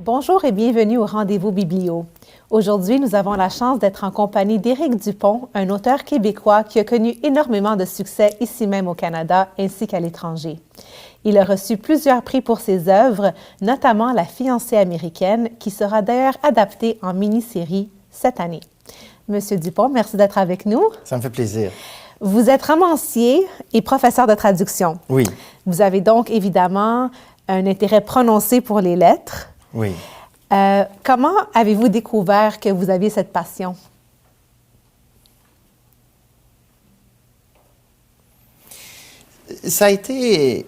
Bonjour et bienvenue au Rendez-vous Biblio. Aujourd'hui, nous avons la chance d'être en compagnie d'Éric Dupont, un auteur québécois qui a connu énormément de succès ici même au Canada ainsi qu'à l'étranger. Il a reçu plusieurs prix pour ses œuvres, notamment La fiancée américaine, qui sera d'ailleurs adaptée en mini-série cette année. Monsieur Dupont, merci d'être avec nous. Ça me fait plaisir. Vous êtes romancier et professeur de traduction. Oui. Vous avez donc évidemment un intérêt prononcé pour les lettres. Oui. Comment avez-vous découvert que vous aviez cette passion? Ça a été...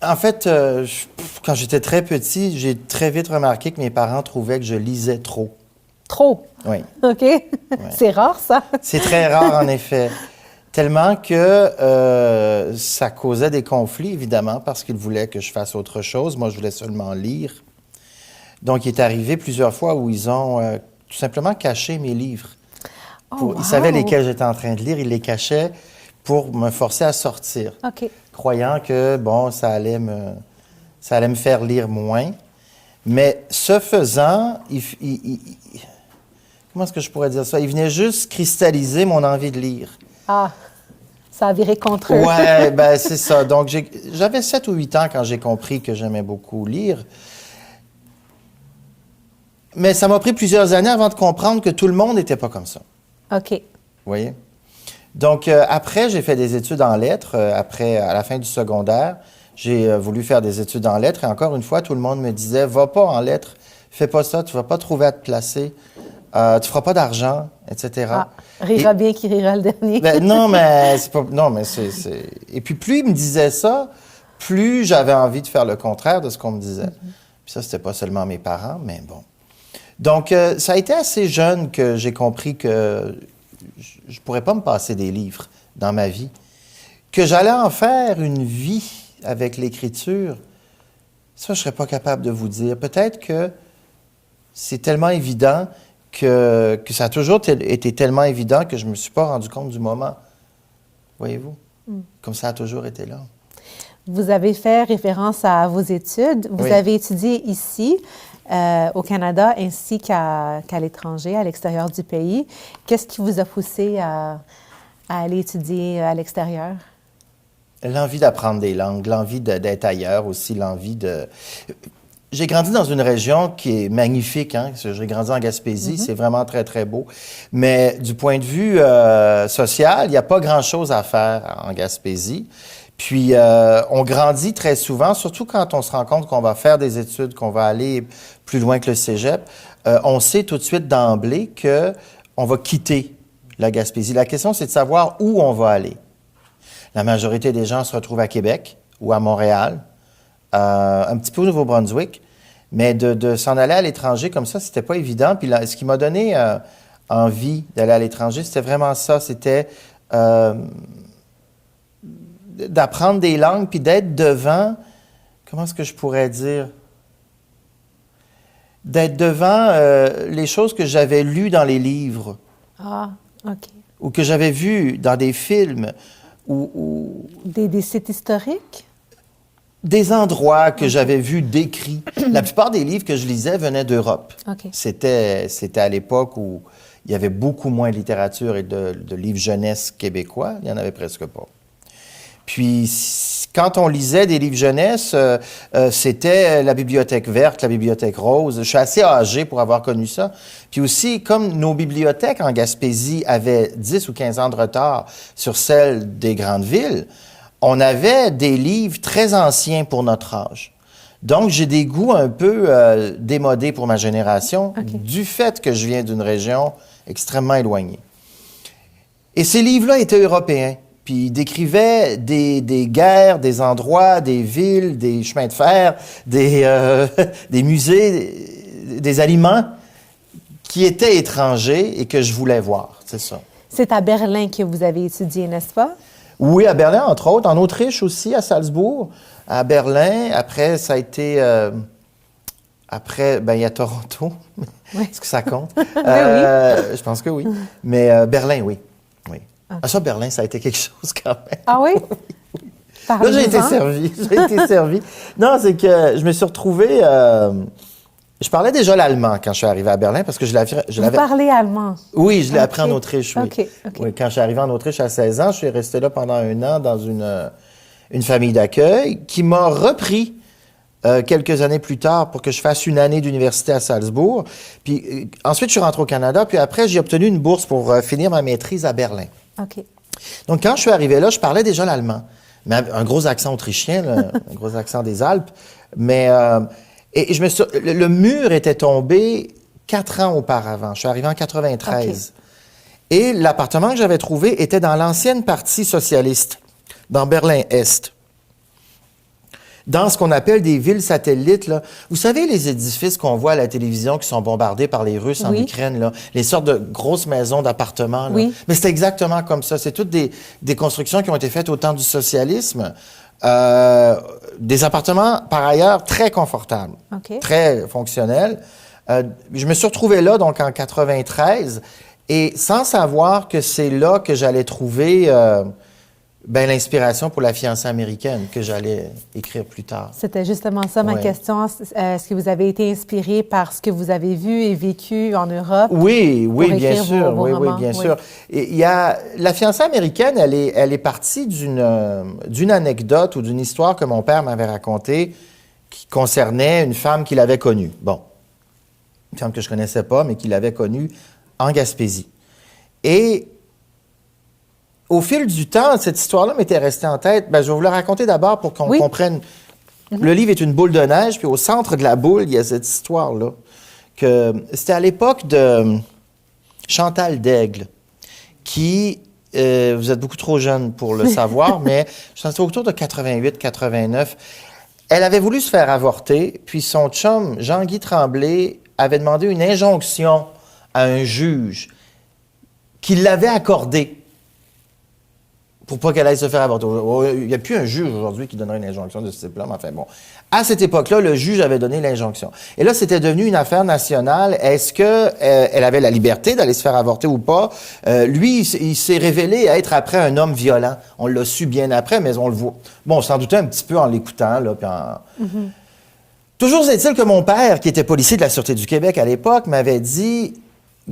En fait, quand j'étais très petit, j'ai très vite remarqué que mes parents trouvaient que je lisais trop. Trop? Oui. OK. Ouais. C'est rare, ça? C'est très rare, en effet. Tellement que ça causait des conflits, évidemment, parce qu'ils voulaient que je fasse autre chose. Moi, je voulais seulement lire. Donc, il est arrivé plusieurs fois où ils ont tout simplement caché mes livres. Wow. Ils savaient lesquels j'étais en train de lire, ils les cachaient pour me forcer à sortir. OK. Croyant que, bon, ça allait me faire lire moins. Mais ce faisant, comment est-ce que je pourrais dire ça? Il venait juste cristalliser mon envie de lire. Ah, ça a viré contre eux. Ouais, ben c'est ça. Donc, j'avais 7 ou 8 ans quand j'ai compris que j'aimais beaucoup lire. Mais ça m'a pris plusieurs années avant de comprendre que tout le monde n'était pas comme ça. OK. Vous voyez? Donc, après, j'ai fait des études en lettres. À la fin du secondaire, j'ai voulu faire des études en lettres. Et encore une fois, tout le monde me disait, va pas en lettres, fais pas ça, tu vas pas trouver à te placer, tu feras pas d'argent, etc. Ah, rira bien qui rira le dernier. Ben, non, mais c'est pas... Non, mais c'est... Et puis, plus il me disait ça, plus j'avais envie de faire le contraire de ce qu'on me disait. Puis ça, c'était pas seulement mes parents, mais bon. Donc, ça a été assez jeune que j'ai compris que je pourrais pas me passer des livres dans ma vie, que j'allais en faire une vie avec l'écriture. Ça, je serais pas capable de vous dire. Peut-être que c'est tellement évident que ça a toujours été tellement évident que je ne me suis pas rendu compte du moment. Voyez-vous? Comme ça a toujours été là. Vous avez fait référence à vos études. Vous Oui. avez étudié ici, au Canada, ainsi qu'à l'étranger, à l'extérieur du pays. Qu'est-ce qui vous a poussé à aller étudier à l'extérieur? L'envie d'apprendre des langues, l'envie d'être ailleurs aussi, l'envie de... J'ai grandi dans une région qui est magnifique, hein? J'ai grandi en Gaspésie, c'est vraiment très, très beau. Mais du point de vue social, il n'y a pas grand-chose à faire en Gaspésie. Puis, on grandit très souvent, surtout quand on se rend compte qu'on va faire des études, qu'on va aller plus loin que le cégep. On sait tout de suite d'emblée qu'on va quitter la Gaspésie. La question, c'est de savoir où on va aller. La majorité des gens se retrouvent à Québec ou à Montréal, un petit peu au Nouveau-Brunswick, mais de s'en aller à l'étranger comme ça, c'était pas évident. Puis là, ce qui m'a donné envie d'aller à l'étranger, c'était vraiment ça, c'était d'apprendre des langues, puis d'être devant, comment est-ce que je pourrais dire? D'être devant les choses que j'avais lues dans les livres. Ah, OK. Ou que j'avais vues dans des films, Des sites historiques? Des endroits que j'avais vus décrits. La plupart des livres que je lisais venaient d'Europe. OK. C'était à l'époque où il y avait beaucoup moins de littérature et de livres jeunesse québécois. Il n'y en avait presque pas. Puis, quand on lisait des livres jeunesse, c'était la Bibliothèque verte, la Bibliothèque rose. Je suis assez âgé pour avoir connu ça. Puis aussi, comme nos bibliothèques en Gaspésie avaient 10 ou 15 ans de retard sur celles des grandes villes, on avait des livres très anciens pour notre âge. Donc, j'ai des goûts un peu démodés pour ma génération, du fait que je viens d'une région extrêmement éloignée. Et ces livres-là étaient européens. Puis ils décrivaient des guerres, des endroits, des villes, des chemins de fer, des musées, des aliments qui étaient étrangers et que je voulais voir, c'est ça. C'est à Berlin que vous avez étudié, n'est-ce pas? Oui, à Berlin, entre autres. En Autriche aussi, à Salzbourg. À Berlin. Après, ça a été... Après, ben il y a Toronto. Oui. Est-ce que ça compte? Oui. Je pense que oui. Mais Berlin, oui. Oui. Okay. Ah, ça, Berlin, ça a été quelque chose quand même. Ah oui? Oui. Là, j'ai été servi. J'ai été servi. Non, c'est que je me suis retrouvé... je parlais déjà l'allemand quand je suis arrivé à Berlin parce que je l'avais... Vous parlez allemand? Oui, je l'ai appris en Autriche, oui. OK. Oui, quand je suis arrivé en Autriche à 16 ans, je suis resté là pendant 1 an dans une famille d'accueil qui m'a repris quelques années plus tard pour que je fasse 1 année d'université à Salzbourg. Puis ensuite, je suis rentré au Canada. Puis après, j'ai obtenu une bourse pour finir ma maîtrise à Berlin. OK. Donc, quand je suis arrivé là, je parlais déjà l'allemand. Mais un gros accent autrichien, là, un gros accent des Alpes. Mais et je le mur était tombé 4 ans auparavant. Je suis arrivé en 93. Okay. Et l'appartement que j'avais trouvé était dans l'ancienne partie socialiste, dans Berlin-Est. Dans ce qu'on appelle des villes satellites, là. Vous savez, les édifices qu'on voit à la télévision qui sont bombardés par les Russes en Ukraine, là, les sortes de grosses maisons d'appartements. Là. Oui. Mais c'est exactement comme ça. C'est toutes des constructions qui ont été faites au temps du socialisme. Des appartements, par ailleurs, très confortables, très fonctionnels. Je me suis retrouvé là, donc, en 93, et sans savoir que c'est là que j'allais trouver... l'inspiration pour La fiancée américaine que j'allais écrire plus tard. C'était justement ça ma question. Est-ce que vous avez été inspiré par ce que vous avez vu et vécu en Europe? Oui, bien sûr. Vos romans? Bien sûr. Et La fiancée américaine, elle est partie d'une anecdote ou d'une histoire que mon père m'avait racontée qui concernait une femme qu'il avait connue. Bon, une femme que je connaissais pas, mais qu'il avait connue en Gaspésie. Et au fil du temps, cette histoire-là m'était restée en tête. Je vais vous la raconter d'abord pour qu'on comprenne. Le livre est une boule de neige, puis au centre de la boule, il y a cette histoire-là. C'était à l'époque de Chantal Daigle, qui, vous êtes beaucoup trop jeune pour le savoir, mais je pense que c'était autour de 88-89. Elle avait voulu se faire avorter, puis son chum, Jean-Guy Tremblay, avait demandé une injonction à un juge qui l'avait accordée. Pour pas qu'elle aille se faire avorter. Il n'y a plus un juge aujourd'hui qui donnerait une injonction de ce type-là, mais enfin bon. À cette époque-là, le juge avait donné l'injonction. Et là, c'était devenu une affaire nationale. Est-ce que elle avait la liberté d'aller se faire avorter ou pas? Lui, il s'est révélé être après un homme violent. On l'a su bien après, mais on le voit. Bon, on s'en doutait un petit peu en l'écoutant, là, puis Toujours est-il que mon père, qui était policier de la Sûreté du Québec à l'époque, m'avait dit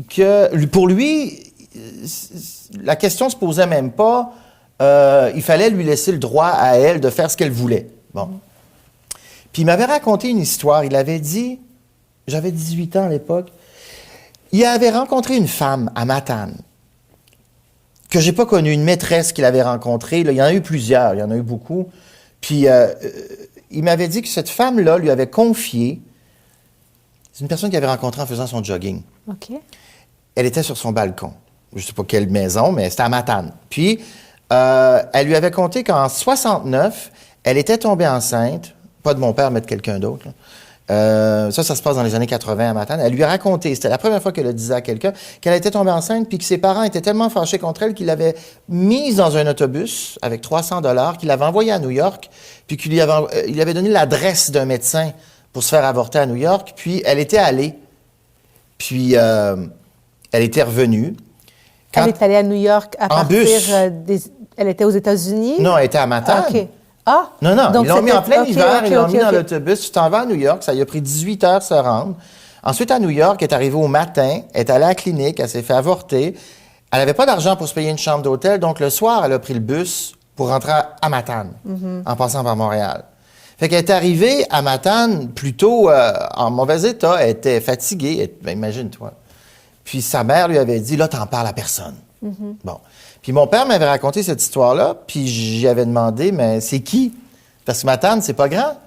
que, pour lui, la question se posait même pas. Il fallait lui laisser le droit à elle de faire ce qu'elle voulait. Bon. Puis il m'avait raconté une histoire. Il avait dit, j'avais 18 ans à l'époque, il avait rencontré une femme à Matane que j'ai pas connue, une maîtresse qu'il avait rencontrée. Là, il y en a eu plusieurs, il y en a eu beaucoup. Puis il m'avait dit que cette femme-là lui avait confié, c'est une personne qu'il avait rencontrée en faisant son jogging. OK. Elle était sur son balcon. Je sais pas quelle maison, mais c'était à Matane. Puis elle lui avait conté qu'en 69, elle était tombée enceinte, pas de mon père, mais de quelqu'un d'autre. Ça se passe dans les années 80 à Matane. Elle lui a raconté, c'était la première fois qu'elle le disait à quelqu'un, qu'elle était tombée enceinte, puis que ses parents étaient tellement fâchés contre elle qu'ils l'avaient mise dans un autobus avec $300, qu'il l'avait envoyée à New York, puis il lui avait donné l'adresse d'un médecin pour se faire avorter à New York, puis elle était allée. Puis elle était revenue. Elle est allée à New York à partir des... Elle était aux États-Unis? Non, elle était à Matane. OK. Ah! Non, donc ils l'ont mis en plein hiver, ils l'ont mis dans l'autobus. Tu t'en vas à New York, ça lui a pris 18 heures se rendre. Ensuite, à New York, elle est arrivée au matin, elle est allée à la clinique, elle s'est fait avorter. Elle n'avait pas d'argent pour se payer une chambre d'hôtel, donc le soir, elle a pris le bus pour rentrer à Matane, en passant par Montréal. Fait qu'elle est arrivée à Matane plutôt en mauvais état, elle était fatiguée, imagine-toi. Puis sa mère lui avait dit, là, t'en parles à personne. Bon. Puis mon père m'avait raconté cette histoire-là, puis j'y avais demandé, mais c'est qui? Parce que Matane, c'est pas grand.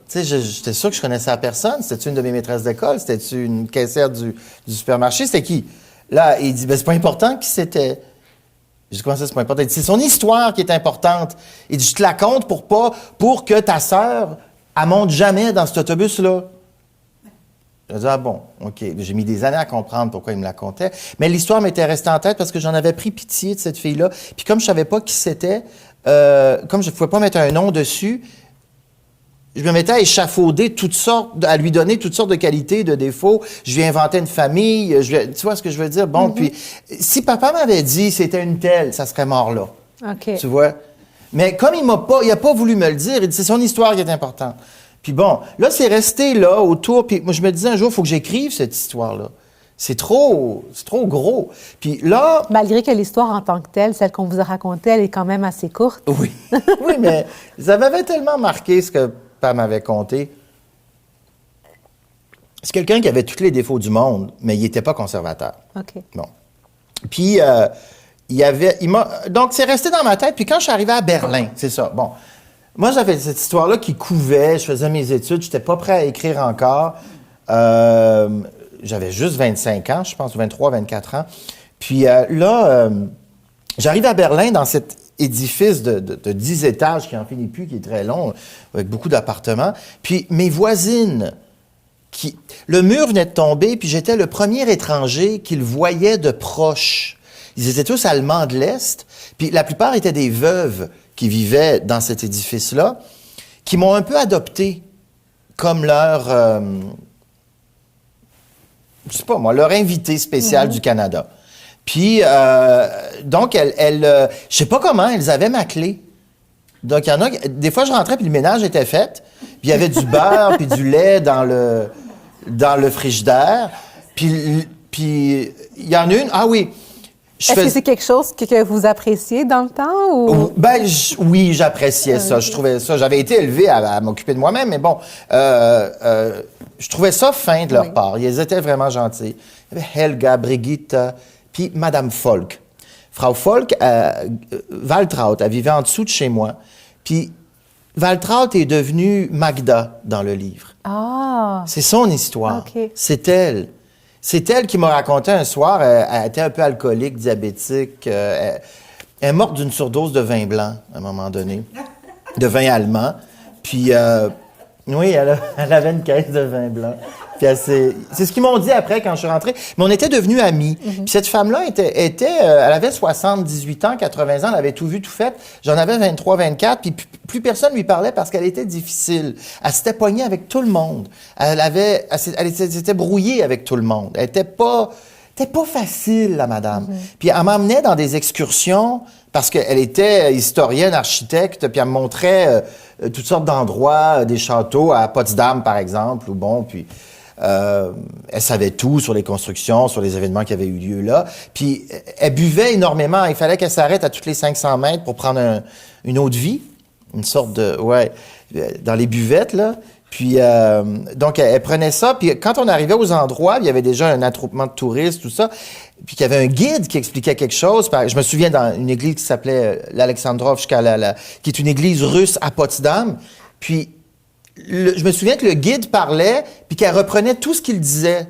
Tu sais, j'étais sûr que je connaissais la personne. C'était-tu une de mes maîtresses d'école? C'était-tu une caissière du supermarché? C'était qui? Là, il dit, c'est pas important qui c'était. Je dis, comment ça, c'est pas important? Il dit, c'est son histoire qui est importante. Il dit, je te la compte pour que ta sœur, elle monte jamais dans cet autobus-là. J'ai dit, ah bon, OK. J'ai mis des années à comprendre pourquoi il me la contait. Mais l'histoire m'était restée en tête parce que j'en avais pris pitié de cette fille-là. Puis comme je savais pas qui c'était, comme je ne pouvais pas mettre un nom dessus, je me mettais à échafauder toutes sortes, à lui donner toutes sortes de qualités, de défauts. Je lui inventais une famille. Tu vois ce que je veux dire? Bon, puis si papa m'avait dit c'était une telle, ça serait mort là. OK. Tu vois? Mais comme il a pas voulu me le dire, il dit, c'est son histoire qui est importante. Puis bon, là, c'est resté là, autour, puis moi, je me disais un jour, il faut que j'écrive cette histoire-là. C'est trop gros. Puis là... Malgré que l'histoire en tant que telle, celle qu'on vous a racontée, elle est quand même assez courte. Oui, oui, mais ça m'avait tellement marqué ce que Pam m'avait conté. C'est quelqu'un qui avait tous les défauts du monde, mais il n'était pas conservateur. OK. Bon. Puis, donc, c'est resté dans ma tête. Puis quand je suis arrivé à Berlin, c'est ça. Bon, moi, j'avais cette histoire-là qui couvait. Je faisais mes études. Je n'étais pas prêt à écrire encore. J'avais juste 25 ans, je pense, 23, 24 ans. Puis j'arrive à Berlin dans cet édifice de 10 étages qui n'en finit plus, qui est très long, avec beaucoup d'appartements. Puis mes voisines... Le mur venait de tomber, puis j'étais le premier étranger qu'ils voyaient de proche. Ils étaient tous Allemands de l'Est, puis la plupart étaient des veuves qui vivaient dans cet édifice-là, qui m'ont un peu adopté comme leur, je sais pas moi, leur invité spécial du Canada. Puis, donc, je sais pas comment, elles avaient ma clé. Donc, il y en a, des fois, je rentrais, puis le ménage était fait, puis il y avait du beurre, puis du lait dans le frigidaire. Puis il y en a une, ah oui. Est-ce que c'est quelque chose que vous appréciez dans le temps? Ou? Ben, oui, j'appréciais ça. Je trouvais ça. J'avais été élevé à m'occuper de moi-même, mais bon, je trouvais ça fin de leur part. Ils étaient vraiment gentils. Il y avait Helga, Brigitte, puis Madame Folk. Frau Folk, Waltraud, elle vivait en dessous de chez moi. Puis Waltraud est devenue Magda dans le livre. Ah! C'est son histoire. Okay. C'est elle. C'est elle qui m'a raconté un soir, elle était un peu alcoolique, diabétique. Elle est morte d'une surdose de vin blanc, à un moment donné, de vin allemand. Puis, oui, elle avait une caisse de vin blanc. Puis c'est ce qu'ils m'ont dit après quand je suis rentré. Mais on était devenus amis. Puis cette femme-là elle avait 78 ans, 80 ans, elle avait tout vu, tout fait. J'en avais 23, 24, puis plus personne lui parlait parce qu'elle était difficile. Elle s'était pognée avec tout le monde. Elle s'était brouillée avec tout le monde. Elle était pas facile, la madame. Puis elle m'emmenait dans des excursions parce qu'elle était historienne, architecte, puis elle me montrait toutes sortes d'endroits, des châteaux à Potsdam, par exemple, ou bon, puis... elle savait tout sur les constructions, sur les événements qui avaient eu lieu là. Puis, elle buvait énormément. Il fallait qu'elle s'arrête à toutes les 500 mètres pour prendre une eau de vie. Une sorte de... Ouais, dans les buvettes, là. Puis, donc, elle prenait ça. Puis, quand on arrivait aux endroits, il y avait déjà un attroupement de touristes, tout ça. Puis, qu'il y avait un guide qui expliquait quelque chose. Je me souviens dans une église qui s'appelait l'Alexandrovska, qui est une église russe à Potsdam. Puis, je me souviens que le guide parlait, puis qu'elle reprenait tout ce qu'il disait. Tu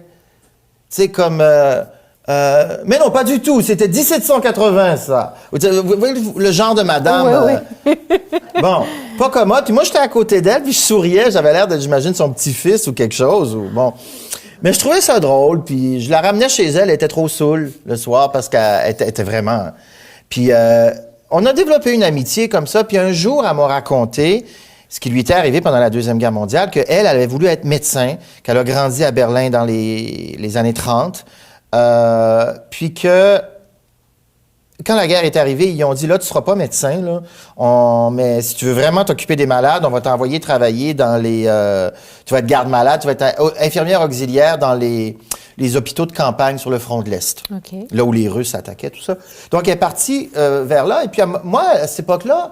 sais, comme... mais non, pas du tout. C'était 1780, ça. Vous voyez le genre de madame. Oui. Bon, pas comme moi. Puis moi, j'étais à côté d'elle, puis je souriais. J'avais l'air d'être, j'imagine, son petit-fils ou quelque chose. Bon. Mais je trouvais ça drôle, puis je la ramenais chez elle. Elle était trop saoule le soir parce qu'elle était vraiment... Puis on a développé une amitié comme ça. Puis un jour, elle m'a raconté... ce qui lui était arrivé pendant la Deuxième Guerre mondiale, qu'elle avait voulu être médecin, qu'elle a grandi à Berlin dans les années 30, puis que quand la guerre est arrivée, ils ont dit, là, tu ne seras pas médecin, là, mais si tu veux vraiment t'occuper des malades, on va t'envoyer travailler dans tu vas être garde-malade, tu vas être infirmière auxiliaire dans les hôpitaux de campagne sur le front de l'Est, là où les Russes attaquaient, tout ça. Donc, elle est partie vers là, et puis moi, à cette époque-là,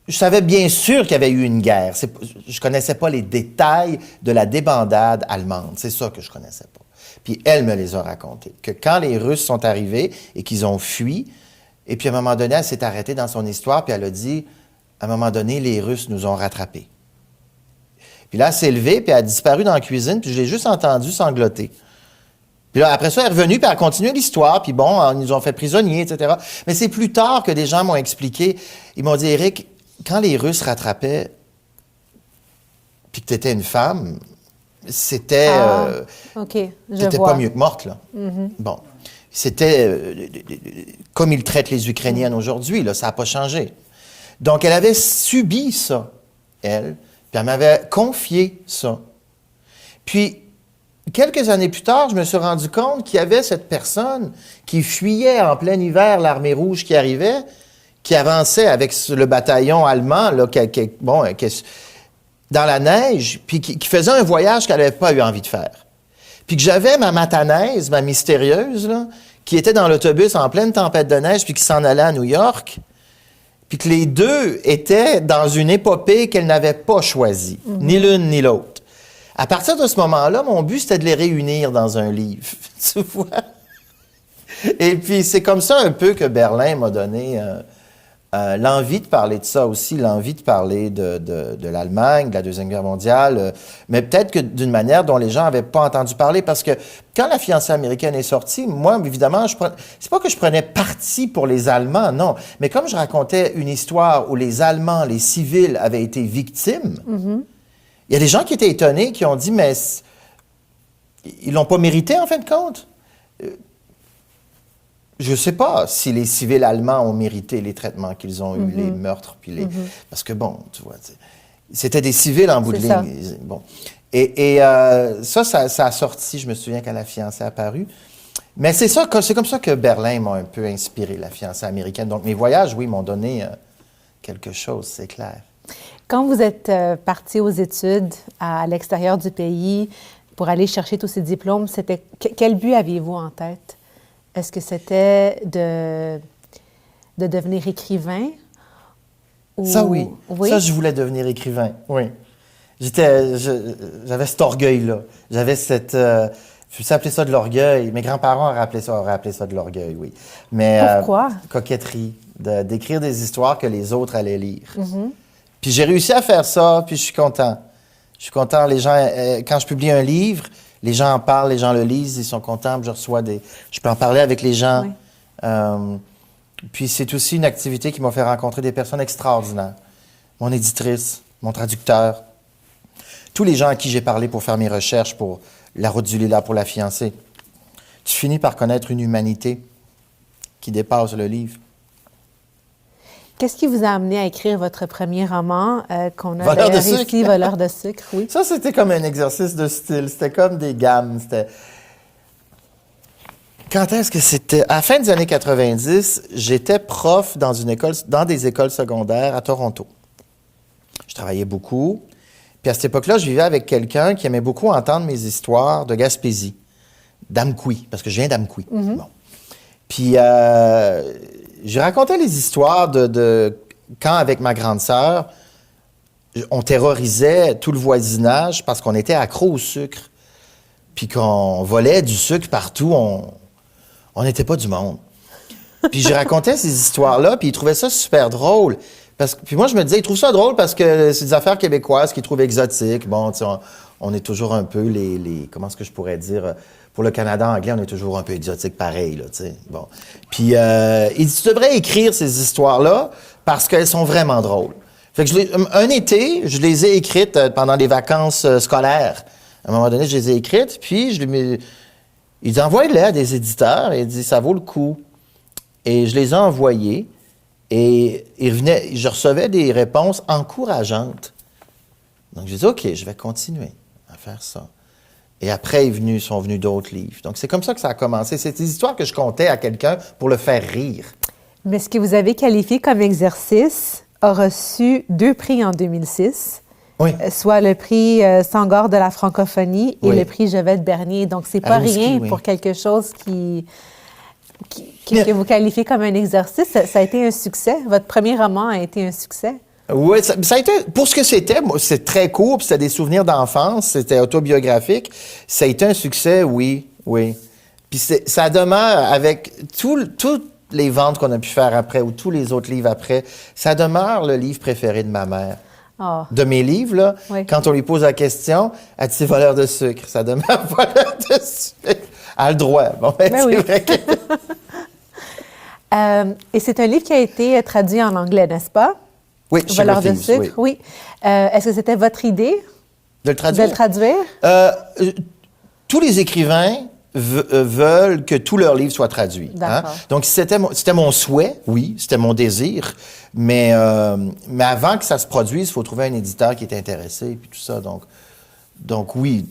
je savais bien sûr qu'il y avait eu une guerre. Je connaissais pas les détails de la débandade allemande. C'est ça que je connaissais pas. Puis elle me les a racontés. Que quand les Russes sont arrivés et qu'ils ont fui, et puis à un moment donné, elle s'est arrêtée dans son histoire, puis elle a dit, à un moment donné, les Russes nous ont rattrapés. Puis là, elle s'est levée, puis elle a disparu dans la cuisine, puis je l'ai juste entendue sangloter. Puis là, après ça, elle est revenue, puis elle a continué l'histoire, puis bon, ils nous ont fait prisonniers, etc. Mais c'est plus tard que des gens m'ont expliqué. Ils m'ont dit, Éric, quand les Russes rattrapaient, puis que tu étais une femme, c'était... t'étais pas mieux que morte, là. Bon. C'était comme ils traitent les Ukrainiennes aujourd'hui, là, ça n'a pas changé. Donc, elle avait subi ça, elle, puis elle m'avait confié ça. Puis, quelques années plus tard, je me suis rendu compte qu'il y avait cette personne qui fuyait en plein hiver l'armée rouge qui arrivait, qui avançait avec le bataillon allemand, là, dans la neige, puis qui faisait un voyage qu'elle n'avait pas eu envie de faire. Puis que j'avais ma matanaise, ma mystérieuse, là, qui était dans l'autobus en pleine tempête de neige, puis qui s'en allait à New York, puis que les deux étaient dans une épopée qu'elle n'avait pas choisie, ni l'une ni l'autre. À partir de ce moment-là, mon but, c'était de les réunir dans un livre, tu vois? Et puis, c'est comme ça un peu que Berlin m'a donné l'envie de parler de ça aussi, l'envie de parler de l'Allemagne, de la Deuxième Guerre mondiale, mais peut-être que d'une manière dont les gens n'avaient pas entendu parler, parce que quand La fiancée américaine est sortie, moi, évidemment, c'est pas que je prenais parti pour les Allemands, non, mais comme je racontais une histoire où les Allemands, les civils, avaient été victimes, il y a des gens qui étaient étonnés, qui ont dit, mais ils l'ont pas mérité, en fin de compte. Je ne sais pas si les civils allemands ont mérité les traitements qu'ils ont eus, les meurtres, puis les... Parce que, bon, tu vois, c'était des civils en bout de ligne. Bon. Et ça a sorti, je me souviens, quand La fiancée est apparue. Mais c'est comme ça que Berlin m'a un peu inspiré, La fiancée américaine. Donc, mes voyages, oui, m'ont donné quelque chose, c'est clair. Quand vous êtes parti aux études à l'extérieur du pays pour aller chercher tous ces diplômes, quel but aviez-vous en tête? Est-ce que c'était de devenir écrivain? Ou... Ça, oui. Ça, je voulais devenir écrivain, oui. J'avais cet orgueil-là. J'avais cette... je sais appeler ça de l'orgueil. Mes grands-parents auraient appelé ça de l'orgueil, oui. Mais, pourquoi? Coquetterie. D'écrire des histoires que les autres allaient lire. Puis j'ai réussi à faire ça, puis je suis content. Je suis content. Les gens, quand je publie un livre... Les gens en parlent, les gens le lisent, ils sont contents, je peux en parler avec les gens. Oui. Puis c'est aussi une activité qui m'a fait rencontrer des personnes extraordinaires. Mon éditrice, mon traducteur, tous les gens à qui j'ai parlé pour faire mes recherches pour La route du lilas, pour La fiancée. Tu finis par connaître une humanité qui dépasse le livre. Qu'est-ce qui vous a amené à écrire votre premier roman qu'on a Voleur de ici, sucre. Voleur de sucre, oui? Ça, c'était comme un exercice de style. C'était comme des gammes. Quand est-ce que c'était? À la fin des années 90, j'étais prof dans des écoles secondaires à Toronto. Je travaillais beaucoup. Puis à cette époque-là, je vivais avec quelqu'un qui aimait beaucoup entendre mes histoires de Gaspésie, d'Amqui, parce que je viens d'Amqui. Bon. Puis je racontais les histoires de quand, avec ma grande sœur, on terrorisait tout le voisinage parce qu'on était accro au sucre. Puis qu'on volait du sucre partout, on n'était pas du monde. Puis je racontais ces histoires-là, puis ils trouvaient ça super drôle. Puis moi, je me disais, ils trouvent ça drôle parce que c'est des affaires québécoises qu'ils trouvent exotiques. Bon, tu sais, on est toujours un peu comment est-ce que je pourrais dire... Pour le Canada anglais, on est toujours un peu exotique pareil, là, tu sais. Bon. Puis, il dit, tu devrais écrire ces histoires-là parce qu'elles sont vraiment drôles. Fait que un été, je les ai écrites pendant les vacances scolaires. À un moment donné, je les ai écrites, puis il dit, envoie-les à des éditeurs, et il dit, ça vaut le coup. Et je les ai envoyés, et je recevais des réponses encourageantes. Donc, j'ai dit, OK, je vais continuer à faire ça. Et après, sont venus d'autres livres. Donc, c'est comme ça que ça a commencé. C'est des histoires que je contais à quelqu'un pour le faire rire. Mais ce que vous avez qualifié comme exercice a reçu 2 prix en 2006. Oui. Soit le prix Sangor de la francophonie et le prix Jevette Bernier. Donc, c'est pas rien pour quelque chose que vous qualifiez comme un exercice. Ça a été un succès. Votre premier roman a été un succès. Oui, ça a été, pour ce que c'était, c'est très court, puis c'était des souvenirs d'enfance, c'était autobiographique. Ça a été un succès, oui. Puis ça demeure, avec toutes les ventes qu'on a pu faire après, ou tous les autres livres après, ça demeure le livre préféré de ma mère. Oh. De mes livres, là, quand on lui pose la question, elle dit « Voleur de sucre ». Ça demeure « Voleur de sucre ». Elle a le droit. Bon, c'est vrai que... et c'est un livre qui a été traduit en anglais, n'est-ce pas? Oui, Voleur de sucre, oui. Est-ce que c'était votre idée de le traduire? De le traduire? Tous les écrivains veulent que tous leurs livres soient traduits. Hein? Donc, c'était mon souhait, oui, c'était mon désir, mais avant que ça se produise, il faut trouver un éditeur qui est intéressé, puis tout ça. Donc oui,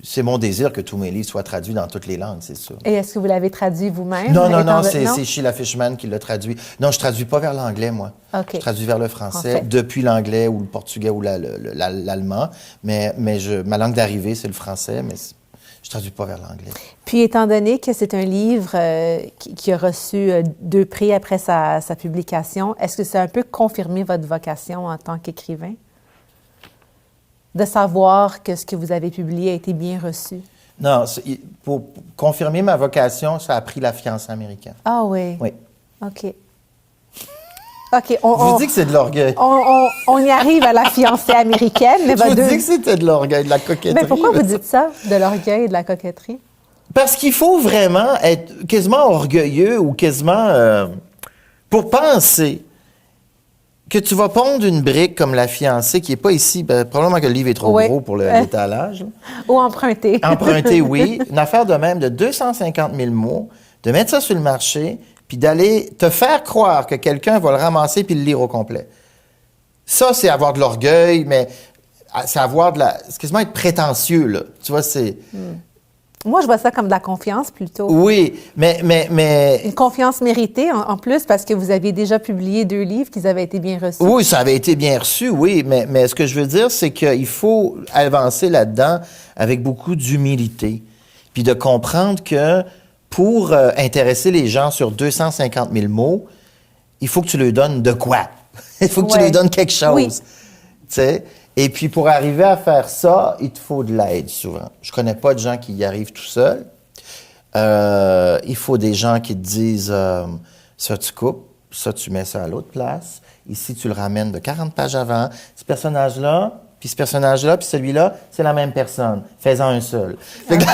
c'est mon désir que tous mes livres soient traduits dans toutes les langues, c'est sûr. Et est-ce que vous l'avez traduit vous-même? Non, c'est Sheila Fishman qui l'a traduit. Non, je ne traduis pas vers l'anglais, moi. Okay. Je traduis vers le français, depuis l'anglais ou le portugais ou l'allemand. Mais ma langue d'arrivée, c'est le français, mais je ne traduis pas vers l'anglais. Puis, étant donné que c'est un livre qui a reçu 2 prix après sa publication, est-ce que ça a un peu confirmé votre vocation en tant qu'écrivain? De savoir que ce que vous avez publié a été bien reçu? Non, pour confirmer ma vocation, ça a pris la fiancée américaine. Ah oui? Oui. OK. Je vous dis que c'est de l'orgueil. On y arrive à la fiancée américaine. Mais je vous dis que c'était de l'orgueil, de la coquetterie. Mais pourquoi vous dites ça, de l'orgueil et de la coquetterie? Parce qu'il faut vraiment être quasiment orgueilleux ou quasiment... pour penser que tu vas pondre une brique comme la fiancée, qui n'est pas ici, probablement que le livre est trop gros pour l'étalage. Là. Ou emprunter. Emprunter, oui. Une affaire de même de 250 000 mots, de mettre ça sur le marché, puis d'aller te faire croire que quelqu'un va le ramasser puis le lire au complet. Ça, c'est avoir de l'orgueil, mais c'est avoir de la... C'est quasiment être prétentieux, là. Tu vois, c'est... Moi, je vois ça comme de la confiance, plutôt. Oui, mais... Une confiance méritée, en plus, parce que vous aviez déjà publié 2 livres qui avaient été bien reçus. Oui, ça avait été bien reçu, oui, mais ce que je veux dire, c'est qu'il faut avancer là-dedans avec beaucoup d'humilité, puis de comprendre que pour intéresser les gens sur 250 000 mots, il faut que tu leur donnes de quoi? Il faut que tu leur donnes quelque chose. Oui. Tu sais? Et puis, pour arriver à faire ça, il te faut de l'aide, souvent. Je connais pas de gens qui y arrivent tout seuls. Il faut des gens qui te disent ça, tu coupes, ça, tu mets ça à l'autre place. Ici, tu le ramènes de 40 pages avant. Ce personnage-là, puis ce personnage-là, puis celui-là, c'est la même personne. Fais-en un seul. Okay.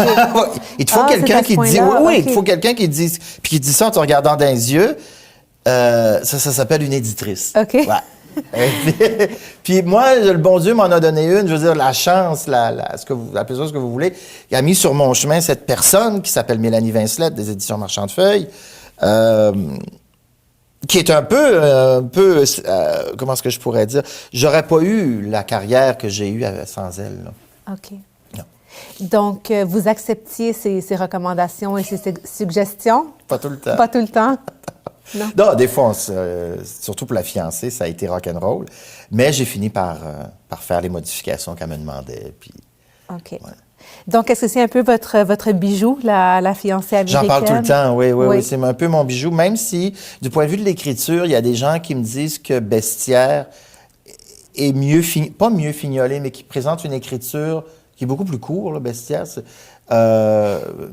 Il te faut quelqu'un qui te dit... Oui, il te faut quelqu'un qui te dise... Puis qui te dit ça en te regardant dans les yeux. Ça s'appelle une éditrice. OK. Ouais. Puis moi, le bon Dieu m'en a donné une, je veux dire, la chance, appelez ça ce que vous voulez. Il a mis sur mon chemin cette personne qui s'appelle Mélanie Vincelette, des éditions Marchand de Feuilles, qui est un peu comment est-ce que je pourrais dire? J'aurais pas eu la carrière que j'ai eue sans elle. Là. OK. Non. Donc, vous acceptiez ces recommandations et ces suggestions? Pas tout le temps. Pas tout le temps? Non, des fois, surtout pour la fiancée, ça a été rock'n'roll. Mais j'ai fini par faire les modifications qu'elle me demandait. Puis, OK. Ouais. Donc, est-ce que c'est un peu votre bijou, la fiancée américaine? J'en parle tout le temps, oui. C'est un peu mon bijou. Même si, du point de vue de l'écriture, il y a des gens qui me disent que Bestiaire est pas mieux fignolé, mais qui présente une écriture qui est beaucoup plus court, là, Bestiaire.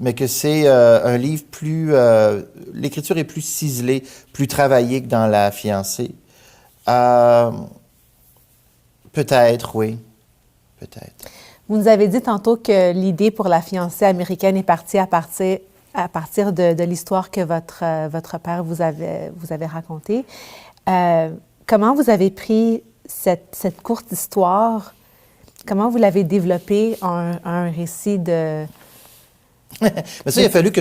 Mais que c'est un livre plus... l'écriture est plus ciselée, plus travaillée que dans La fiancée. Peut-être, oui. Peut-être. Vous nous avez dit tantôt que l'idée pour La fiancée américaine est partie à partir de l'histoire que votre père vous avait racontée. Comment vous avez pris cette courte histoire? Comment vous l'avez développée en un récit de... Mais ça, il a fallu que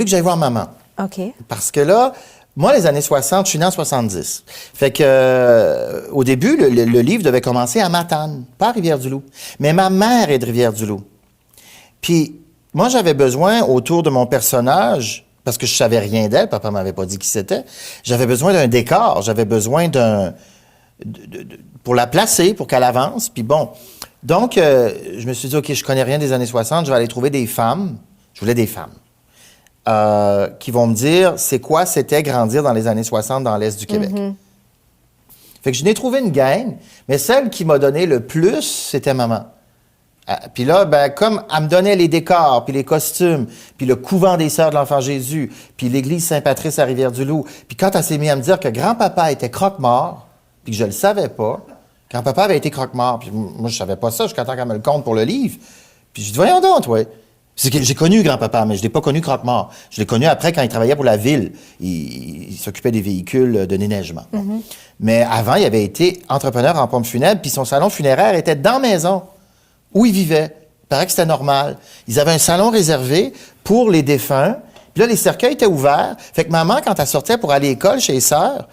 j'aille voir maman. OK. Parce que là, moi, les années 60, je suis né en 70. Fait que, au début, le livre devait commencer à Matane, pas à Rivière-du-Loup. Mais ma mère est de Rivière-du-Loup. Puis, moi, j'avais besoin, autour de mon personnage, parce que je savais rien d'elle, papa m'avait pas dit qui c'était, j'avais besoin d'un décor, j'avais besoin pour la placer, pour qu'elle avance, puis bon... Donc, je me suis dit, OK, je connais rien des années 60, je vais aller trouver des femmes. Je voulais des femmes. Qui vont me dire, c'est quoi c'était grandir dans les années 60 dans l'Est du Québec. Mm-hmm. Fait que je n'ai trouvé une gang, mais celle qui m'a donné le plus, c'était maman. Puis là, comme elle me donnait les décors, puis les costumes, puis le couvent des Sœurs de l'Enfant Jésus, puis l'église Saint-Patrice à Rivière-du-Loup, puis quand elle s'est mise à me dire que grand-papa était croque-mort, puis que je le savais pas, grand-papa avait été croque-mort, puis moi, je savais pas ça jusqu'à temps qu'elle me le conte pour le livre. Puis je dis, voyons donc, toi. C'est que j'ai connu grand-papa, mais je l'ai pas connu croque-mort. Je l'ai connu après quand il travaillait pour la ville. Il s'occupait des véhicules de déneigement. Mm-hmm. Mais avant, il avait été entrepreneur en pompes funèbres, puis son salon funéraire était dans la maison où il vivait. Il paraît que c'était normal. Ils avaient un salon réservé pour les défunts. Puis là, les cercueils étaient ouverts. Fait que maman, quand elle sortait pour aller à l'école chez les sœurs,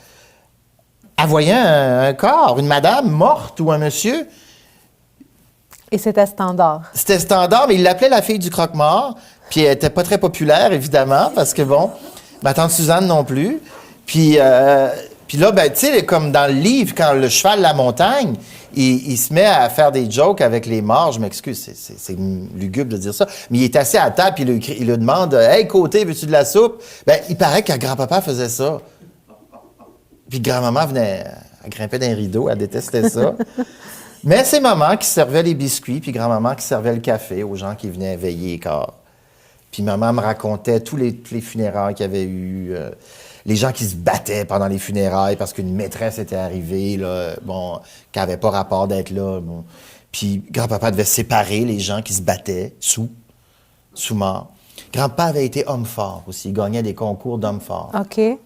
elle voyait un corps, une madame morte ou un monsieur. Et c'était standard. C'était standard, mais il l'appelait la fille du croque-mort. Puis elle était pas très populaire, évidemment, parce que bon, ma tante Suzanne non plus. Puis là, ben, tu sais, comme dans le livre, quand le cheval la montagne, il se met à faire des jokes avec les morts. Je m'excuse, c'est lugubre de dire ça. Mais il est assis à table, puis il lui demande « Hey, Côté, veux-tu de la soupe? » Ben, il paraît que grand-papa faisait ça. Puis grand-maman venait, elle grimpait dans les rideaux, elle détestait ça. Mais c'est maman qui servait les biscuits, puis grand-maman qui servait le café aux gens qui venaient veiller quart. Puis maman me racontait tous les funérailles qu'il y avait eu, les gens qui se battaient pendant les funérailles parce qu'une maîtresse était arrivée, là, bon, qui n'avait pas rapport d'être là. Bon. Puis grand-papa devait séparer les gens qui se battaient sous mort. Grand-papa avait été homme fort aussi, il gagnait des concours d'homme fort. OK. Ouais.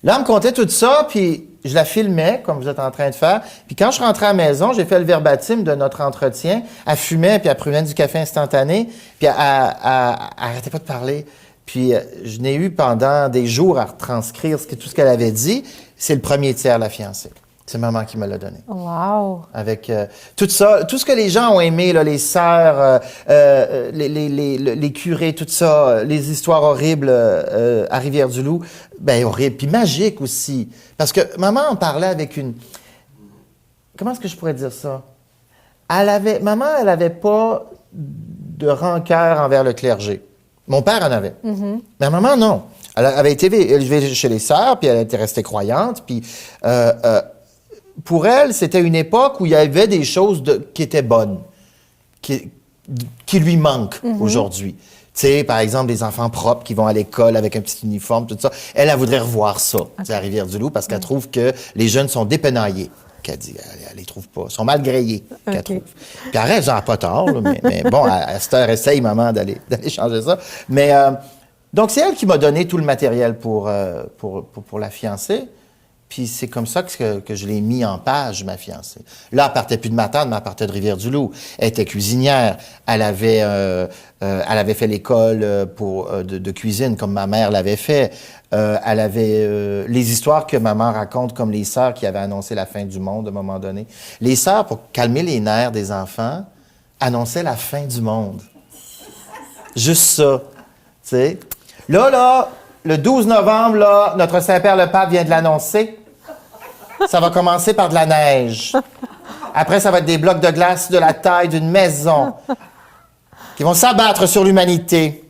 Là, elle me contait tout ça, puis je la filmais, comme vous êtes en train de faire. Puis quand je rentrais à la maison, j'ai fait le verbatim de notre entretien. Elle fumait, puis elle prenait du café instantané, puis elle arrêtait pas de parler. Puis je n'ai eu pendant des jours à retranscrire tout ce qu'elle avait dit. C'est le premier tiers, la fiancée. C'est maman qui me l'a donné. Wow! Avec tout ça, tout ce que les gens ont aimé, là, les sœurs, les curés, tout ça, les histoires horribles à Rivière-du-Loup, ben horribles, puis magiques aussi. Parce que maman en parlait avec une... Comment est-ce que je pourrais dire ça? Maman, elle avait pas de rancœur envers le clergé. Mon père en avait. Mm-hmm. Mais maman, non. Elle avait été élevée chez les sœurs, puis elle était restée croyante, puis... pour elle, c'était une époque où il y avait des choses qui étaient bonnes, qui lui manquent aujourd'hui. Tu sais, par exemple, des enfants propres qui vont à l'école avec un petit uniforme, tout ça. Elle voudrait revoir ça, à Rivière-du-Loup, parce qu'elle trouve que les jeunes sont dépenaillés. Qu'elle dit, elle les trouve pas. Ils sont mal grillés, qu'elle trouve. Puis elle reste, pas tort, là, mais bon, à cette heure, essaye, maman, d'aller changer ça. Mais, donc, c'est elle qui m'a donné tout le matériel pour la fiancée. Puis c'est comme ça que je l'ai mis en page, ma fiancée. Là, elle partait plus de Matane, mais elle partait de Rivière-du-Loup. Elle était cuisinière. Elle avait fait l'école de cuisine, comme ma mère l'avait fait. Elle avait les histoires que maman raconte, comme les sœurs qui avaient annoncé la fin du monde à un moment donné. Les sœurs, pour calmer les nerfs des enfants, annonçaient la fin du monde. Juste ça, tu sais. Là... Le 12 novembre, là, notre Saint-Père le Pape vient de l'annoncer. Ça va commencer par de la neige. Après, ça va être des blocs de glace de la taille d'une maison qui vont s'abattre sur l'humanité.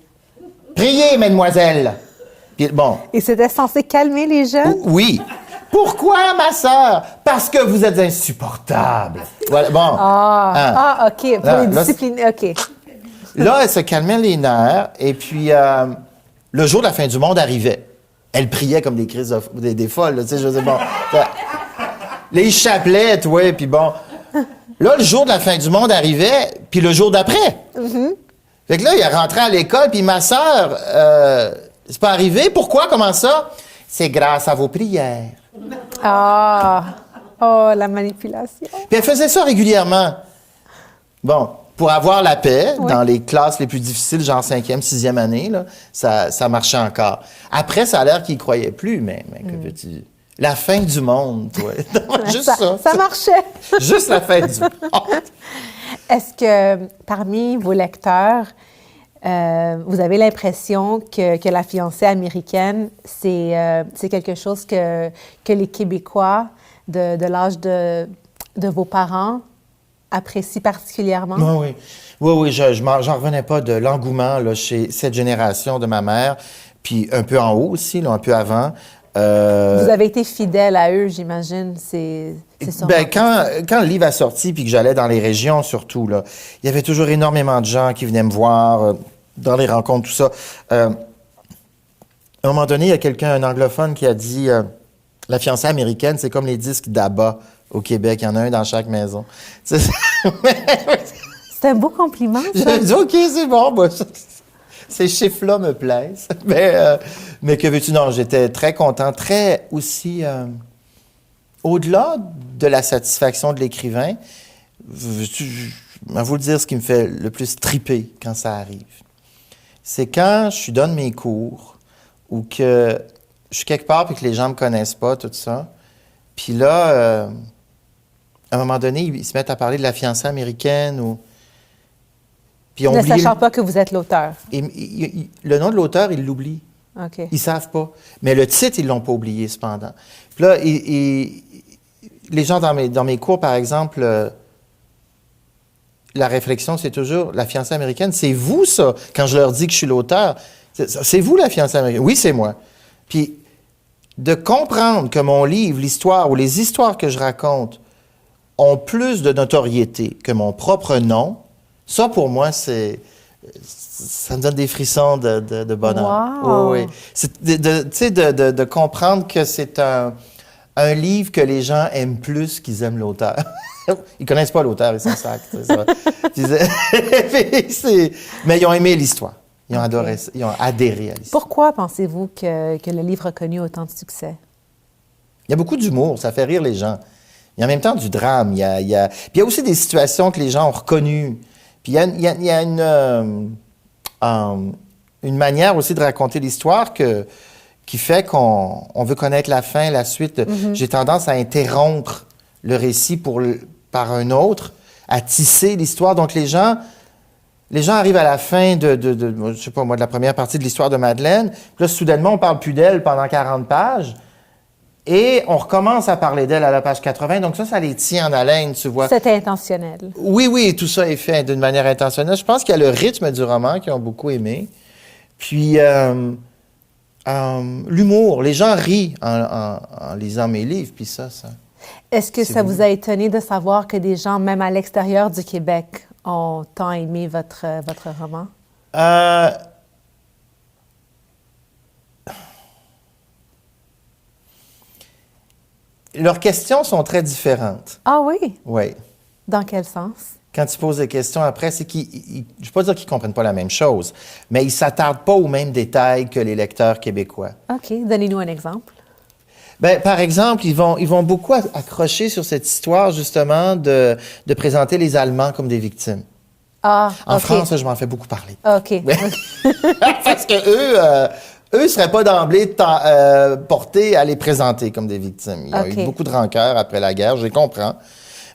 Priez, mesdemoiselles. Puis, bon. Et c'était censé calmer les jeunes? Oui. Pourquoi, ma sœur? Parce que vous êtes insupportable. Voilà, bon. OK. Pour les discipliner, OK. Là, elle se calmait les nerfs, et puis... le jour de la fin du monde arrivait. Elle priait comme des crises des folles, là, tu sais, je veux dire, bon... les chapelets, ouais, puis bon... Là, le jour de la fin du monde arrivait, puis le jour d'après. Mm-hmm. Fait que là, il est rentré à l'école, puis ma sœur, c'est pas arrivé. Pourquoi? Comment ça? C'est grâce à vos prières. Ah! Oh, la manipulation. Puis elle faisait ça régulièrement. Bon... Pour avoir la paix, dans les classes les plus difficiles, genre 5e, 6e année, là, ça marchait encore. Après, ça a l'air qu'ils ne croyaient plus, mais que veux-tu... La fin du monde, toi. Juste ça. Ça marchait. Juste la fin du monde. Est-ce que parmi vos lecteurs, vous avez l'impression que la fiancée américaine, c'est quelque chose que les Québécois de l'âge de vos parents apprécie particulièrement? Oui, j'en revenais pas de l'engouement là, chez cette génération de ma mère, puis un peu en haut aussi, là, un peu avant. Vous avez été fidèle à eux, j'imagine, c'est quand le livre a sorti, puis que j'allais dans les régions surtout, là, il y avait toujours énormément de gens qui venaient me voir, dans les rencontres, tout ça. À un moment donné, il y a quelqu'un, un anglophone, qui a dit la fiancée américaine, c'est comme les disques d'ABBA. Au Québec, il y en a un dans chaque maison. C'est un beau compliment, ça. Je dis, OK, c'est bon. Moi, ces chiffres-là me plaisent. Mais que veux-tu? Non, j'étais très content. Très aussi... au-delà de la satisfaction de l'écrivain, je vais vous le dire ce qui me fait le plus triper quand ça arrive. C'est quand je donne mes cours ou que je suis quelque part et que les gens ne me connaissent pas, tout ça. Puis là... à un moment donné, ils se mettent à parler de la fiancée américaine ou... Puis Ne sachant pas que vous êtes l'auteur. Le nom de l'auteur, ils l'oublient. OK. Ils savent pas. Mais le titre, ils l'ont pas oublié, cependant. Puis là, les gens dans mes cours, par exemple, la réflexion, c'est toujours, la fiancée américaine, c'est vous, ça, quand je leur dis que je suis l'auteur. C'est vous, la fiancée américaine. Oui, c'est moi. Puis, de comprendre que mon livre, l'histoire ou les histoires que je raconte ont plus de notoriété que mon propre nom, ça, pour moi, ça me donne des frissons de bonheur. Wow. Oui, oui. C'est de comprendre que c'est un livre que les gens aiment plus qu'ils aiment l'auteur. Ils connaissent pas l'auteur, ils s'en sacrent. Mais ils ont aimé l'histoire. Ils ont adoré, ils ont adhéré à l'histoire. Pourquoi pensez-vous que le livre a connu autant de succès? Il y a beaucoup d'humour, ça fait rire les gens. Il y a en même temps du drame. Puis il y a aussi des situations que les gens ont reconnues. Puis il y a une manière aussi de raconter l'histoire qui fait qu'on veut connaître la fin, la suite. J'ai tendance à interrompre le récit par un autre, à tisser l'histoire. Donc les gens arrivent à la fin je sais pas moi, de la première partie de l'histoire de Madeleine. Puis là, soudainement, on parle plus d'elle pendant 40 pages. Et on recommence à parler d'elle à la page 80. Donc ça les tient en haleine, tu vois. C'était intentionnel. Oui, tout ça est fait d'une manière intentionnelle. Je pense qu'il y a le rythme du roman qu'ils ont beaucoup aimé. Puis l'humour. Les gens rient en lisant mes livres. Puis ça... Est-ce que ça vous a étonné de savoir que des gens, même à l'extérieur du Québec, ont tant aimé votre roman? Leurs questions sont très différentes. Ah oui? Oui. Dans quel sens? Quand tu poses des questions après, c'est je ne veux pas dire qu'ils ne comprennent pas la même chose, mais ils ne s'attardent pas aux mêmes détails que les lecteurs québécois. OK. Donnez-nous un exemple. Bien, par exemple, ils vont beaucoup accrocher sur cette histoire, justement, de présenter les Allemands comme des victimes. Ah, En France, je m'en fais beaucoup parler. OK. Parce que eux seraient pas d'emblée portés à les présenter comme des victimes. Ils ont eu beaucoup de rancœur après la guerre, je les comprends.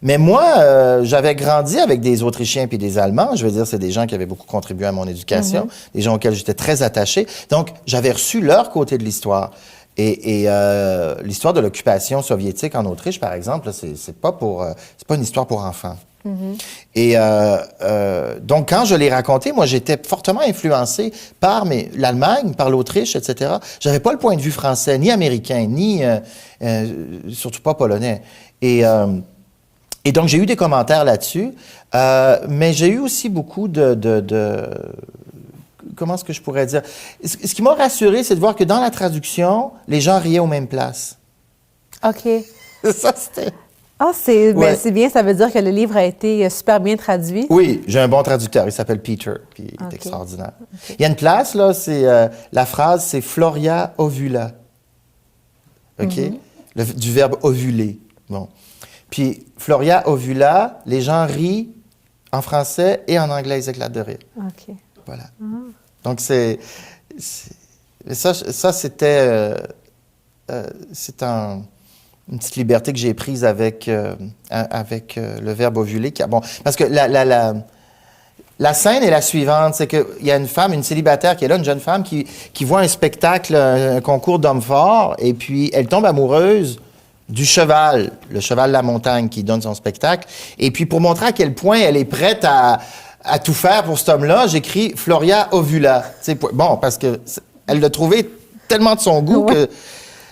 Mais moi, j'avais grandi avec des Autrichiens puis des Allemands. Je veux dire, c'est des gens qui avaient beaucoup contribué à mon éducation, des gens auxquels j'étais très attaché. Donc, j'avais reçu leur côté de l'histoire. Et l'histoire de l'occupation soviétique en Autriche, par exemple, c'est pas une histoire pour enfants. Et donc, quand je l'ai raconté, moi, j'étais fortement influencé par l'Allemagne, par l'Autriche, etc. J'avais pas le point de vue français, ni américain, ni surtout pas polonais. Et donc, j'ai eu des commentaires là-dessus, mais j'ai eu aussi beaucoup comment est-ce que je pourrais dire? Ce qui m'a rassuré, c'est de voir que dans la traduction, les gens riaient aux mêmes places. OK. Ça, c'était... Ah, c'est bien. Ça veut dire que le livre a été super bien traduit? Oui, j'ai un bon traducteur. Il s'appelle Peter, puis il est extraordinaire. Il y a une place, là, la phrase, c'est Floria ovula. OK? Du verbe ovuler. Bon. Puis Floria ovula, les gens rient en français et en anglais, ils éclatent de rire. OK. Voilà. Donc, ça, c'était... c'est une petite liberté que j'ai prise avec le verbe ovuler. Bon, parce que la scène est la suivante, c'est qu'il y a une femme, une célibataire qui est là, une jeune femme qui voit un spectacle, un concours d'hommes forts, et puis elle tombe amoureuse du cheval, le cheval de la montagne qui donne son spectacle. Et puis pour montrer à quel point elle est prête à tout faire pour cet homme-là, j'écris Floria ovula. Bon, parce que elle l'a trouvé tellement de son goût que...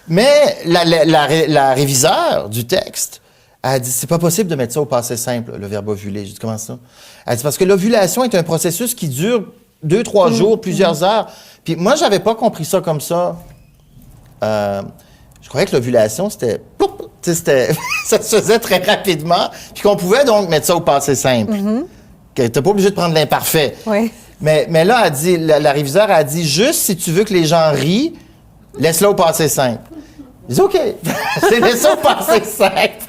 Mais la réviseure du texte a dit, c'est pas possible de mettre ça au passé simple, le verbe ovuler. J'ai dit, comment ça? Elle dit, parce que l'ovulation est un processus qui dure 2-3 jours, plusieurs heures. Puis moi, j'avais pas compris ça comme ça. Je croyais que l'ovulation, c'était... ça se faisait très rapidement, puis qu'on pouvait donc mettre ça au passé simple. Que t'es pas obligé de prendre l'imparfait. Oui. Mais là, elle dit, la réviseure a dit, juste si tu veux que les gens rient, laisse-le au passé simple. Je dis, OK, c'est laissé au passé simple.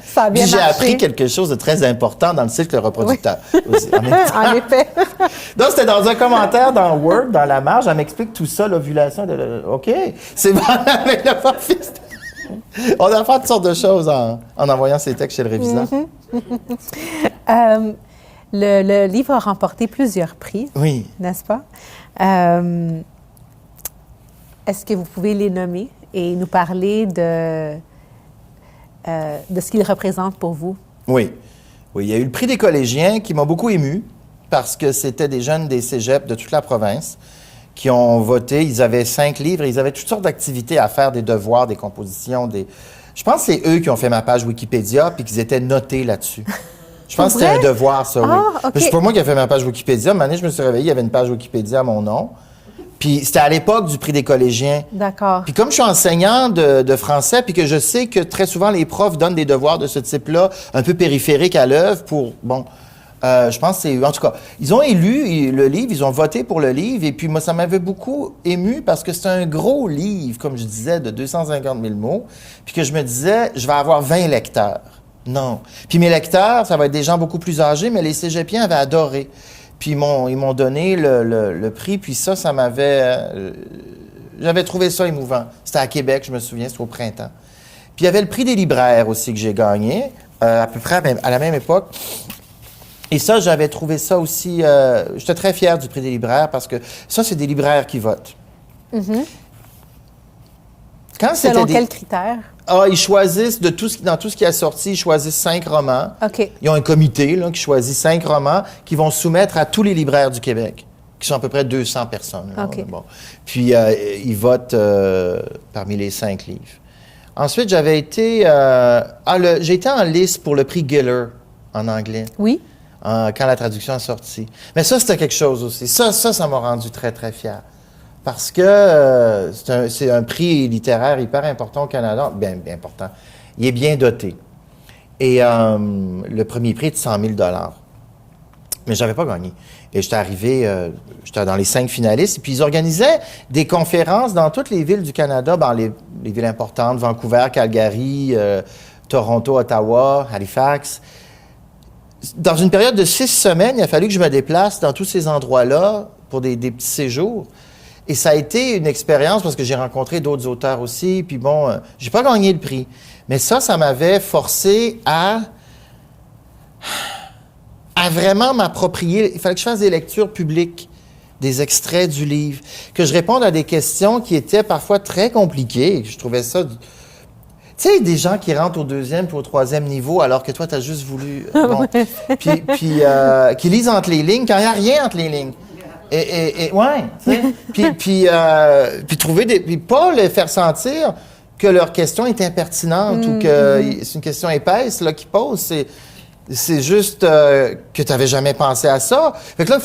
Ça a bien Puis j'ai marché. appris quelque chose de très important dans le cycle reproducteur. Aussi, en même temps. En effet. Donc, c'était dans un commentaire dans Word, dans la marge, elle m'explique tout ça, l'ovulation. OK, c'est bon avec le morphiste. On a fait toutes sortes de choses en envoyant ces textes chez le réviseur. Le livre a remporté plusieurs prix, Oui. n'est-ce pas? Est-ce que vous pouvez les nommer et nous parler de ce qu'ils représentent pour vous? Oui. Oui, il y a eu le prix des collégiens qui m'a beaucoup ému parce que c'était des jeunes des cégeps de toute la province qui ont voté. Ils avaient 5 livres et ils avaient toutes sortes d'activités à faire, des devoirs, des compositions, des... Je pense que c'est eux qui ont fait ma page Wikipédia puis qu'ils étaient notés là-dessus. Je pense que c'était un devoir, ça, oui. Ah, OK. C'est pas moi qui ai fait ma page Wikipédia. Un moment donné, je me suis réveillé, il y avait une page Wikipédia à mon nom. Puis c'était à l'époque du prix des collégiens. D'accord. Puis comme je suis enseignant de français, puis que je sais que très souvent les profs donnent des devoirs de ce type-là, un peu périphériques à l'œuvre pour, bon, je pense que c'est... En tout cas, ils ont élu le livre, ils ont voté pour le livre, et puis moi, ça m'avait beaucoup ému parce que c'est un gros livre, comme je disais, de 250 000 mots, puis que je me disais, je vais avoir 20 lecteurs. Non. Puis mes lecteurs, ça va être des gens beaucoup plus âgés, mais les cégepiens avaient adoré. Puis ils m'ont donné le prix, puis ça m'avait... j'avais trouvé ça émouvant. C'était à Québec, je me souviens, c'était au printemps. Puis il y avait le prix des libraires aussi que j'ai gagné, à peu près à la même époque. Et ça, j'avais trouvé ça aussi... j'étais très fier du prix des libraires parce que ça, c'est des libraires qui votent. Mm-hmm. Quand Selon quels critères? Ah, ils choisissent, dans tout ce qui est sorti, ils choisissent 5 romans. OK. Ils ont un comité là, qui choisit 5 romans qu'ils vont soumettre à tous les libraires du Québec, qui sont à peu près 200 personnes. Là, OK. bon. Puis, ils votent parmi les 5 livres. Ensuite, j'ai été en liste pour le prix Giller en anglais. Oui. Quand la traduction est sortie. Mais ça, c'était quelque chose aussi. Ça m'a rendu très, très fier. Parce que c'est un prix littéraire hyper important au Canada. Bien important. Il est bien doté. Et le premier prix est de 100 000 $. Mais je n'avais pas gagné. Et j'étais arrivé, j'étais dans les 5 finalistes. Et puis, ils organisaient des conférences dans toutes les villes du Canada, dans les villes importantes, Vancouver, Calgary, Toronto, Ottawa, Halifax. Dans une période de 6 semaines, il a fallu que je me déplace dans tous ces endroits-là pour des petits séjours. Et ça a été une expérience parce que j'ai rencontré d'autres auteurs aussi. Puis bon, j'ai pas gagné le prix. Mais ça m'avait forcé à vraiment m'approprier. Il fallait que je fasse des lectures publiques, des extraits du livre, que je réponde à des questions qui étaient parfois très compliquées. Je trouvais ça... Tu sais, des gens qui rentrent au 2e puis au 3e niveau alors que toi, tu as juste voulu... Bon, puis qui lisent entre les lignes quand il n'y a rien entre les lignes. Et ouais, tu sais. Puis trouver puis pas les faire sentir que leur question est impertinente ou que c'est une question épaisse là qu'ils posent. C'est juste que tu n'avais jamais pensé à ça. Fait que là,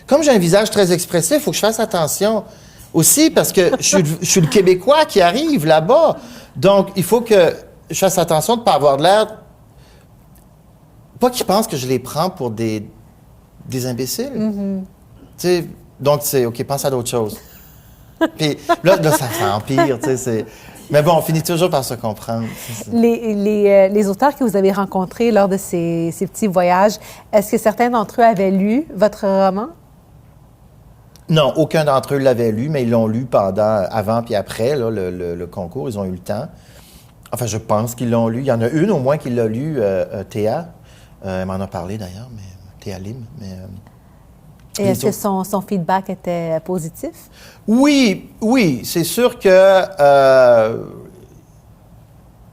comme j'ai un visage très expressif, il faut que je fasse attention aussi parce que je suis le Québécois qui arrive là-bas. Donc, il faut que je fasse attention de ne pas avoir de l'air... Pas qu'ils pensent que je les prends pour des imbéciles. Mm-hmm. Tu sais, donc, c'est OK, pense à d'autres choses. Puis là ça empire, tu sais. Mais bon, on finit toujours par se comprendre. Les auteurs que vous avez rencontrés lors de ces petits voyages, est-ce que certains d'entre eux avaient lu votre roman? Non, aucun d'entre eux l'avait lu, mais ils l'ont lu avant puis après là, le concours. Ils ont eu le temps. Enfin, je pense qu'ils l'ont lu. Il y en a une au moins qui l'a lu, Théa. Elle m'en a parlé d'ailleurs, mais Théa Lim. Et est-ce que son feedback était positif? Oui. C'est sûr que... elle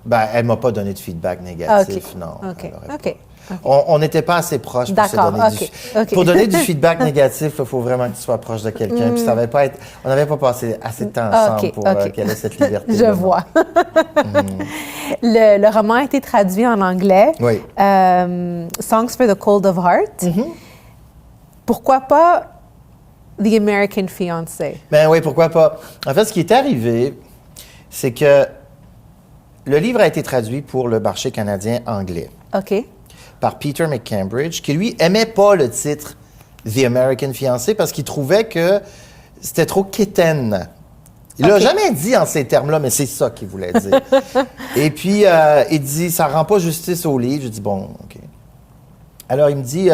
ne m'a pas donné de feedback négatif, non. OK. On n'était pas assez proches pour se donner Pour donner du feedback négatif, il faut vraiment que tu sois proche de quelqu'un. Puis on n'avait pas passé assez de temps ensemble pour qu'elle ait cette liberté. Je vois. Le roman a été traduit en anglais. Oui. Songs for the Cold of Heart. Mm-hmm. Pourquoi pas The American Fiancé? Ben oui, pourquoi pas. En fait, ce qui est arrivé, c'est que le livre a été traduit pour le marché canadien anglais. OK. Par Peter McCambridge, qui, lui, aimait pas le titre The American Fiancé parce qu'il trouvait que c'était trop quétaine. Il l'a jamais dit en ces termes-là, mais c'est ça qu'il voulait dire. Et puis, il dit, ça rend pas justice au livre. Je dis, bon, OK. Alors, il me dit...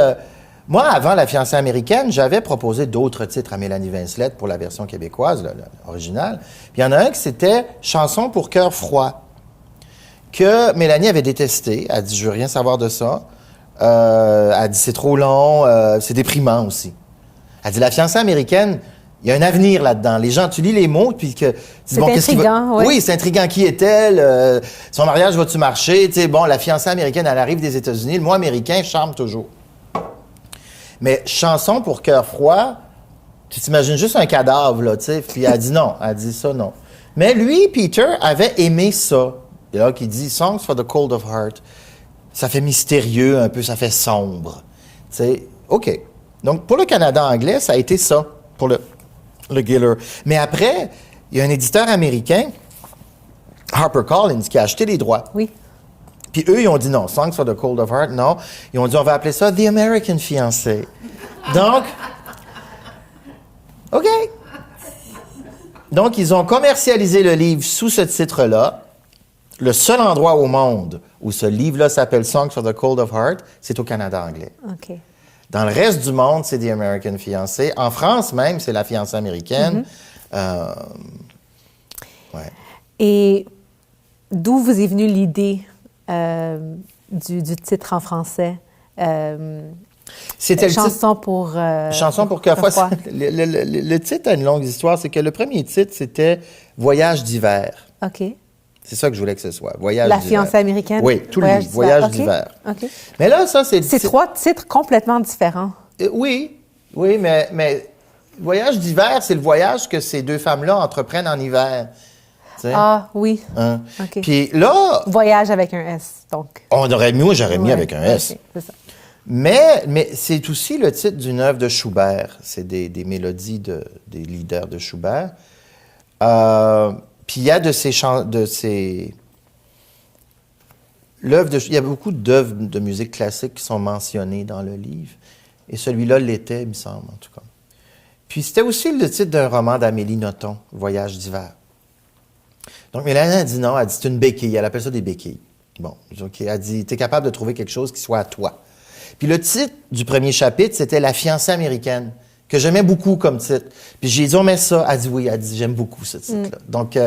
moi, avant La fiancée américaine, j'avais proposé d'autres titres à Mélanie Vincelette pour la version québécoise, l'originale. Puis il y en a un qui c'était Chanson pour cœur froid. que Mélanie avait détesté. Elle dit, je veux rien savoir de ça. Elle dit, c'est trop long, c'est déprimant aussi. Elle dit, la fiancée américaine, il y a un avenir là-dedans. Les gens, tu lis les mots, puis que... C'est intriguant, oui. Oui, c'est intriguant. Qui est-elle? Son mariage va-tu marcher? Tu sais, bon, la fiancée américaine, elle arrive des États-Unis. Le mot américain charme toujours. Mais chanson pour cœur froid, tu t'imagines juste un cadavre, là, tu sais. Puis elle dit non. Elle dit ça, non. Mais lui, Peter, avait aimé ça. Et là, qui dit « Songs for the cold of heart ». Ça fait mystérieux un peu, ça fait sombre. Tu sais, OK. Donc, pour le Canada anglais, ça a été ça, pour le Giller. Mais après, il y a un éditeur américain, HarperCollins, qui a acheté les droits. Oui. Puis eux, ils ont dit non, Songs for the Cold of Heart, non. Ils ont dit, on va appeler ça The American Fiancé. Donc, OK. Donc, ils ont commercialisé le livre sous ce titre-là. Le seul endroit au monde où ce livre-là s'appelle Songs for the Cold of Heart, c'est au Canada anglais. OK. Dans le reste du monde, c'est The American Fiancé. En France même, c'est la fiancée américaine. Ouais. Et d'où vous est venue l'idée du titre en français? C'était Chanson pour... Chanson pour cœur froid. Le titre a une longue histoire. C'est que le premier titre, c'était Voyage d'hiver. OK. C'est ça que je voulais que ce soit. Voyage La d'hiver. fiancée américaine? Oui, tout le livre. Voyage d'hiver. OK. Mais là, ça, c'est... C'est trois titres complètement différents. Oui, mais Voyage d'hiver, c'est le voyage que ces deux femmes-là entreprennent en hiver. T'sais? Ah, oui. Hein? OK. Puis là... Voyage avec un S, donc. J'aurais mis avec un S. Okay, c'est ça. Mais c'est aussi le titre d'une œuvre de Schubert. C'est des mélodies des leaders de Schubert. Puis il y a il y a beaucoup d'œuvres de musique classique qui sont mentionnées dans le livre. Et celui-là l'était, il me semble, en tout cas. Puis c'était aussi le titre d'un roman d'Amélie Nothomb, Voyage d'hiver. Donc Mélanie a dit non, elle dit c'est une béquille. Elle appelle ça des béquilles. Bon, OK. Elle dit, t'es capable de trouver quelque chose qui soit à toi. Puis le titre du premier chapitre, c'était La fiancée américaine, que j'aimais beaucoup comme titre. Puis j'ai dit, on met ça. Elle dit oui, elle dit, j'aime beaucoup ce titre-là. Donc,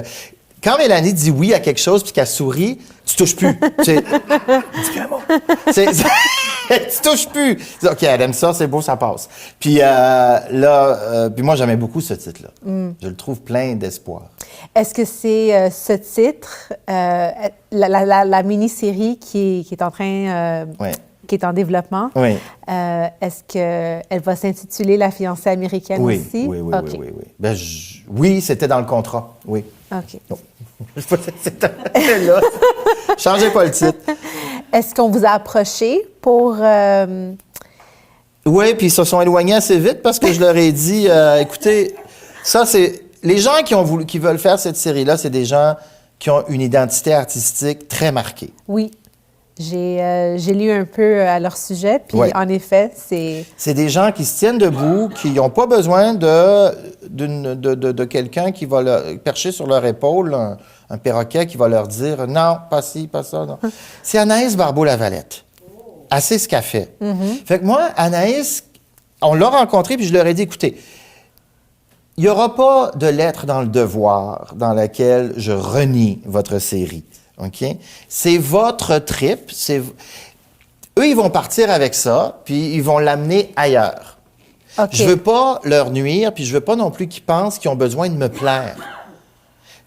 quand Mélanie dit oui à quelque chose puis qu'elle sourit, tu touches plus. Dis plus un mot. Tu touches plus. OK, elle aime ça, c'est beau, ça passe. Puis puis moi, j'aimais beaucoup ce titre-là. Je le trouve plein d'espoir. Est-ce que c'est ce titre, la mini-série qui est en train... Oui. qui est en développement. Oui. Est-ce qu'elle va s'intituler La fiancée américaine aussi? Oui. Okay. Oui. Ben, oui, c'était dans le contrat. Oui. OK. Non. C'était là. Changez pas le titre. Est-ce qu'on vous a approché pour... Oui, puis ils se sont éloignés assez vite parce que je leur ai dit, écoutez, ça c'est... Les gens qui veulent faire cette série-là, c'est des gens qui ont une identité artistique très marquée. Oui. J'ai lu un peu à leur sujet, puis en effet, c'est... C'est des gens qui se tiennent debout, qui n'ont pas besoin de quelqu'un qui va percher sur leur épaule, un perroquet qui va leur dire « Non, pas ci, pas ça. » non. C'est Anaïs Barbeau-Lavalette. Assez ce qu'elle fait. Fait que moi, Anaïs, on l'a rencontrée, puis je leur ai dit « Écoutez, il n'y aura pas de lettre dans le devoir dans laquelle je renie votre série. » OK? C'est votre trip. Eux, ils vont partir avec ça, puis ils vont l'amener ailleurs. Okay. Je veux pas leur nuire, puis je veux pas non plus qu'ils pensent qu'ils ont besoin de me plaire.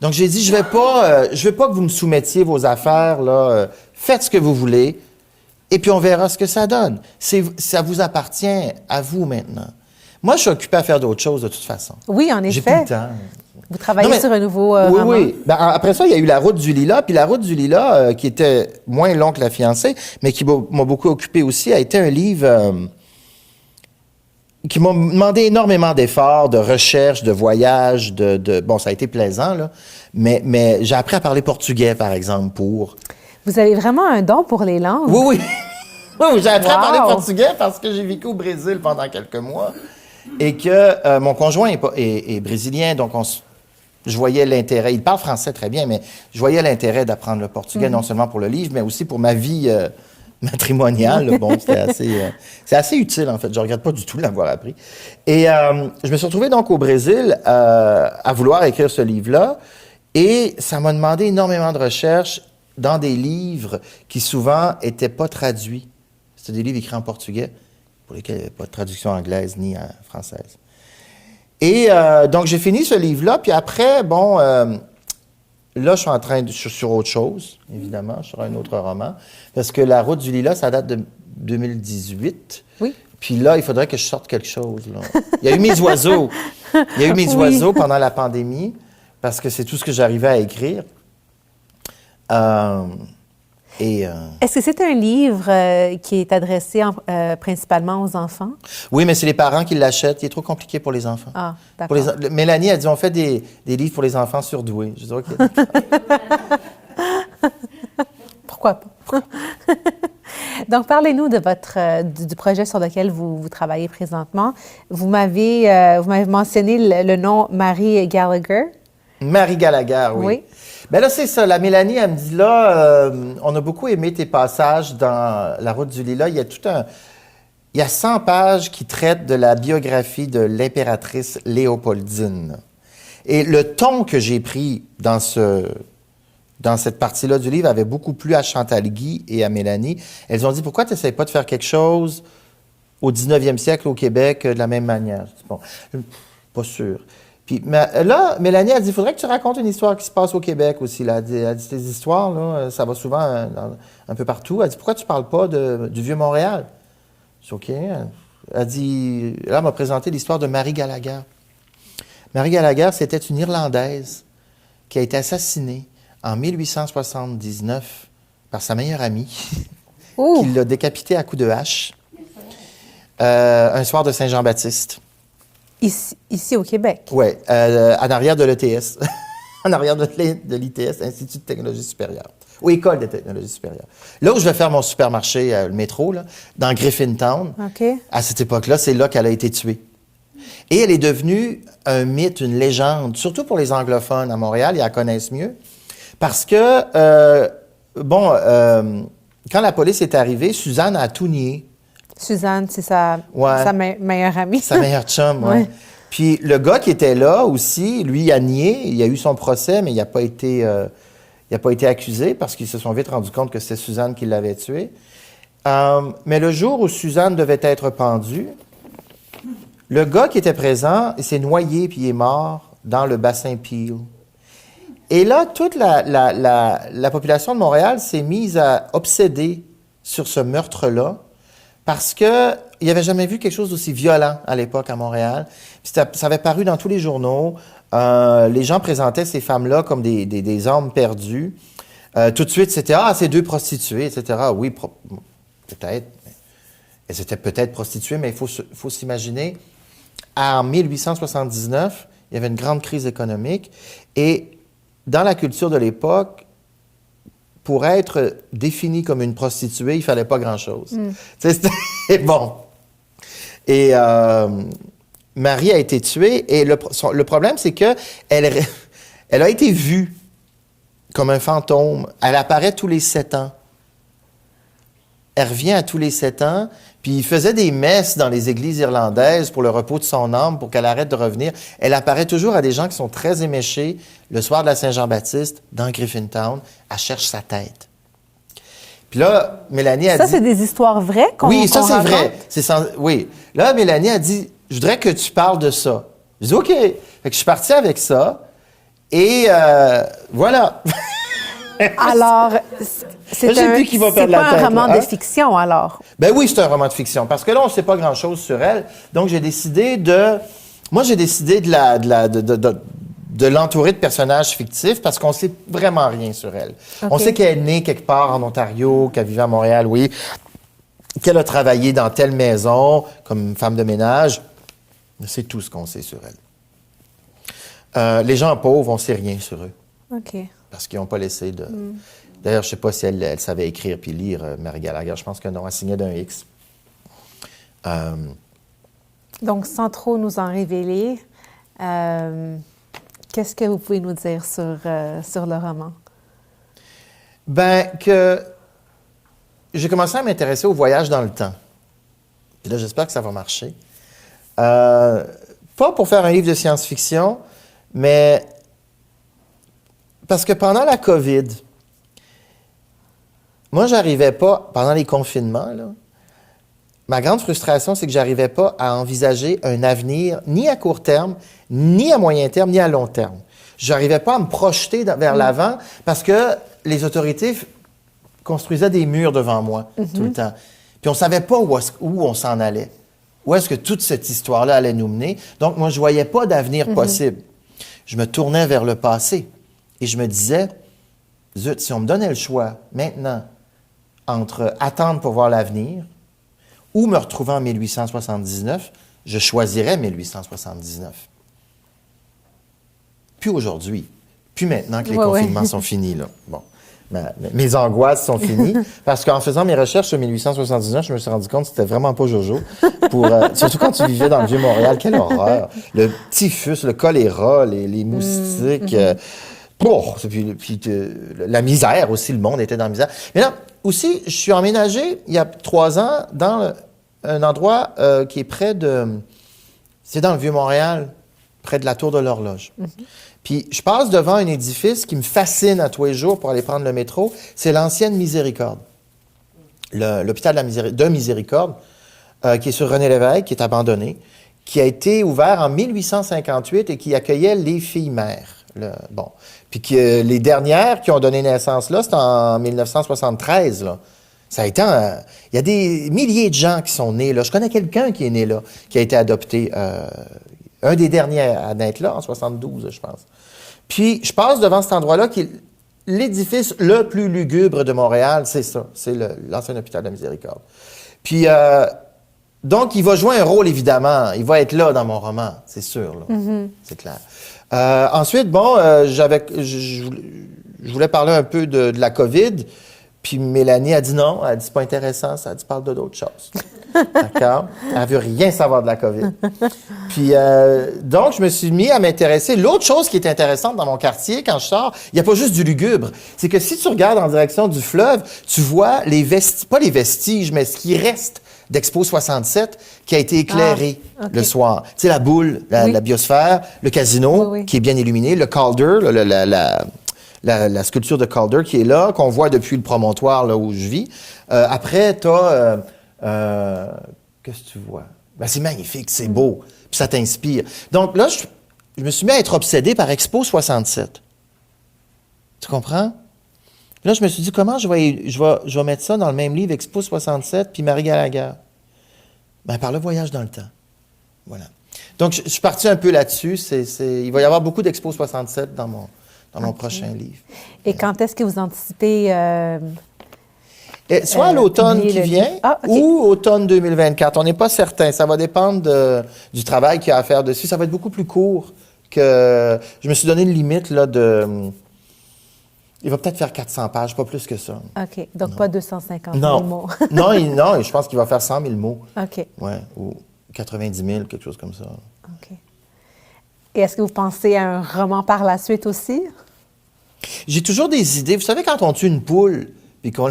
Donc, j'ai dit, je veux pas que vous me soumettiez vos affaires, là. Faites ce que vous voulez, et puis on verra ce que ça donne. Ça vous appartient à vous maintenant. Moi, je suis occupé à faire d'autres choses de toute façon. Oui, en effet. J'ai plus le temps. Vous travaillez sur un nouveau roman. Oui. Ben, après ça, il y a eu La Route du Lilas. Puis La Route du Lilas, qui était moins long que La fiancée, mais qui m'a beaucoup occupé aussi, a été un livre qui m'a demandé énormément d'efforts, de recherche, de voyage, Bon, ça a été plaisant, là. Mais j'ai appris à parler portugais, par exemple, pour... Vous avez vraiment un don pour les langues? Oui. Oui, j'ai appris à parler portugais parce que j'ai vécu au Brésil pendant quelques mois. Et que mon conjoint est brésilien, donc je voyais l'intérêt. Il parle français très bien, mais je voyais l'intérêt d'apprendre le portugais, non seulement pour le livre, mais aussi pour ma vie matrimoniale. Bon, c'est assez utile, en fait. Je ne regrette pas du tout de l'avoir appris. Et je me suis retrouvé donc au Brésil à vouloir écrire ce livre-là. Et ça m'a demandé énormément de recherche dans des livres qui souvent n'étaient pas traduits. C'était des livres écrits en portugais, pour lesquels il n'y avait pas de traduction anglaise ni française. Et donc, j'ai fini ce livre-là, puis après, bon, là, je suis sur autre chose, évidemment, sur un autre roman, parce que La Route du Lilas, ça date de 2018. Oui. Puis là, il faudrait que je sorte quelque chose, là. Il y a eu Mes oiseaux. Il y a eu Mes oiseaux pendant la pandémie, parce que c'est tout ce que j'arrivais à écrire. Est-ce que c'est un livre qui est adressé principalement aux enfants? Oui, mais c'est les parents qui l'achètent. Il est trop compliqué pour les enfants. Ah, d'accord. Mélanie a dit, on fait des livres pour les enfants surdoués. Je dis, OK. Pourquoi pas? Donc, parlez-nous de du projet sur lequel vous travaillez présentement. Vous m'avez mentionné le nom Marie Gallagher. Marie Gallagher, oui. Oui. Bien là, c'est ça. La Mélanie, elle me dit, là, on a beaucoup aimé tes passages dans La Route du Lilas. Il y a 100 pages qui traitent de la biographie de l'impératrice Léopoldine. Et le ton que j'ai pris dans cette partie-là du livre avait beaucoup plu à Chantal Guy et à Mélanie. Elles ont dit, pourquoi tu n'essayes pas de faire quelque chose au 19e siècle au Québec de la même manière? Je dis, bon, pas sûr. Puis là, Mélanie a dit, il faudrait que tu racontes une histoire qui se passe au Québec aussi. Là. Elle a dit, tes histoires, là, ça va souvent un peu partout. Elle a dit, pourquoi tu ne parles pas du Vieux-Montréal? Je dis, OK. Elle a dit, là, elle m'a présenté l'histoire de Marie Gallagher. Marie Gallagher, c'était une Irlandaise qui a été assassinée en 1879 par sa meilleure amie, qui l'a décapitée à coups de hache, un soir de Saint-Jean-Baptiste. Ici au Québec? Oui, en arrière de l'ETS, en arrière de l'ITS, Institut de technologie supérieure, ou École de technologie supérieure. Là où je vais faire mon supermarché, le métro, là, dans Griffintown, à cette époque-là, c'est là qu'elle a été tuée. Et elle est devenue un mythe, une légende, surtout pour les anglophones à Montréal, ils la connaissent mieux, parce que, quand la police est arrivée, Suzanne a tout nié. Suzanne, c'est sa meilleure amie. Sa meilleure chum, oui. Ouais. Puis le gars qui était là aussi, lui, il a nié. Il a eu son procès, mais il n'a pas été accusé parce qu'ils se sont vite rendus compte que c'était Suzanne qui l'avait tué. Mais le jour où Suzanne devait être pendue, le gars qui était présent, il s'est noyé puis il est mort dans le bassin Peel. Et là, toute la population de Montréal s'est mise à obséder sur ce meurtre-là, parce qu'il n'y avait jamais vu quelque chose d'aussi violent à l'époque à Montréal. Puis ça avait paru dans tous les journaux. Les gens présentaient ces femmes-là comme des hommes perdus. Tout de suite, c'était « Ah, c'est deux prostituées, etc. » Oui, peut-être. Elles étaient peut-être prostituées, mais il faut s'imaginer, en 1879, il y avait une grande crise économique. Et dans la culture de l'époque, pour être définie comme une prostituée, il ne fallait pas grand-chose. C'était bon. Et Marie a été tuée, et le problème, c'est qu'elle a été vue comme un fantôme. Elle apparaît tous les 7 ans. Elle revient à tous les 7 ans, puis il faisait des messes dans les églises irlandaises pour le repos de son âme, pour qu'elle arrête de revenir. Elle apparaît toujours à des gens qui sont très éméchés. Le soir de la Saint-Jean-Baptiste, dans Griffintown, elle cherche sa tête. Puis là, Mélanie a dit... Ça, c'est des histoires vraies qu'on Oui, ça, c'est raconte? vrai. Oui. Là, Mélanie a dit, je voudrais que tu parles de ça. Je dis, OK. Fait que je suis parti avec ça, et voilà. Alors, c'est pas un roman de fiction, alors? Ben oui, c'est un roman de fiction, parce que là, on ne sait pas grand-chose sur elle. Donc, j'ai décidé de l'entourer de personnages fictifs, parce qu'on ne sait vraiment rien sur elle. Okay. On sait qu'elle est née quelque part en Ontario, qu'elle vivait à Montréal, oui, qu'elle a travaillé dans telle maison comme femme de ménage. C'est tout ce qu'on sait sur elle. Les gens pauvres, on ne sait rien sur eux. OK. Parce qu'ils n'ont pas laissé de... D'ailleurs, je ne sais pas si elle savait écrire puis lire, Marie Gallagher. Je pense que non, elle signait d'un X. Donc, sans trop nous en révéler, qu'est-ce que vous pouvez nous dire sur le roman? Ben, que j'ai commencé à m'intéresser au voyage dans le temps. Puis là, j'espère que ça va marcher. Pas pour faire un livre de moi, j'arrivais pas, pendant les confinements, là, ma grande frustration, c'est que j'arrivais pas à envisager un avenir ni à court terme, ni à moyen terme, ni à long terme. J'arrivais pas à me projeter vers l'avant parce que les autorités construisaient des murs devant moi tout le temps. Puis on savait pas où on s'en allait. Où est-ce que toute cette histoire-là allait nous mener? Donc, moi, je voyais pas d'avenir possible. Je me tournais vers le passé et je me disais, zut, si on me donnait le choix maintenant entre attendre pour voir l'avenir ou me retrouver en 1879, je choisirais 1879. Puis aujourd'hui, puis maintenant que les confinements sont finis, là. Bon, mes angoisses sont finies, parce qu'en faisant mes recherches sur 1879, je me suis rendu compte que c'était vraiment pas jojo. Surtout quand tu vivais dans le Vieux-Montréal, quelle horreur! Le typhus, le choléra, les moustiques, la misère aussi, le monde était dans la misère. Mais là, aussi, je suis emménagé il y a 3 ans dans un endroit qui est près de... C'est dans le Vieux-Montréal, près de la Tour de l'Horloge. Puis je passe devant un édifice qui me fascine à tous les jours pour aller prendre le métro. C'est l'ancienne Miséricorde. L'hôpital de Miséricorde, qui est sur René-Lévesque, qui est abandonné, qui a été ouvert en 1858 et qui accueillait les filles-mères. Puis les dernières qui ont donné naissance là, c'est en 1973, là. Ça a été il y a des milliers de gens qui sont nés là. Je connais quelqu'un qui est né là, qui a été adopté. Un des derniers à naître là, en 72, je pense. Puis, je passe devant cet endroit-là, qui est l'édifice le plus lugubre de Montréal, c'est ça. C'est l'ancien hôpital de la Miséricorde. Puis, donc, il va jouer un rôle, évidemment. Il va être là dans mon roman, c'est sûr, là. C'est clair. Ensuite, bon, je voulais parler un peu de la COVID. Puis Mélanie a dit non, elle a dit c'est pas intéressant, ça a dit parle d'autres choses. D'accord? Elle veut rien savoir de la COVID. Puis donc, je me suis mis à m'intéresser. L'autre chose qui est intéressante dans mon quartier, quand je sors, il n'y a pas juste du lugubre. C'est que si tu regardes en direction du fleuve, tu vois pas les vestiges, mais ce qui reste d'Expo 67 qui a été éclairé le soir. Tu sais, la boule, la biosphère, le casino qui est bien illuminé, le Calder, la sculpture de Calder qui est là, qu'on voit depuis le promontoire là où je vis. Après, tu as... qu'est-ce que tu vois? Ben, c'est magnifique, c'est beau, puis ça t'inspire. Donc là, je me suis mis à être obsédé par Expo 67. Tu comprends? Là, je me suis dit, comment je vais mettre ça dans le même livre, Expo 67, puis Marie Gallagher? Ben, par le voyage dans le temps. Voilà. Donc, je suis parti un peu là-dessus. Il va y avoir beaucoup d'Expo 67 dans mon prochain livre. Et quand est-ce que vous anticipez... soit à l'automne qui vient ou automne 2024. On n'est pas certain. Ça va dépendre du travail qu'il y a à faire dessus. Ça va être beaucoup plus court que... Je me suis donné une limite là, de... Il va peut-être faire 400 pages, pas plus que ça. OK. Donc, pas 250 000 mots. non, je pense qu'il va faire 100 000 mots. OK. Ouais, ou 90 000, quelque chose comme ça. OK. Et est-ce que vous pensez à un roman par la suite aussi? J'ai toujours des idées. Vous savez, quand on tue une poule, puis qu'on...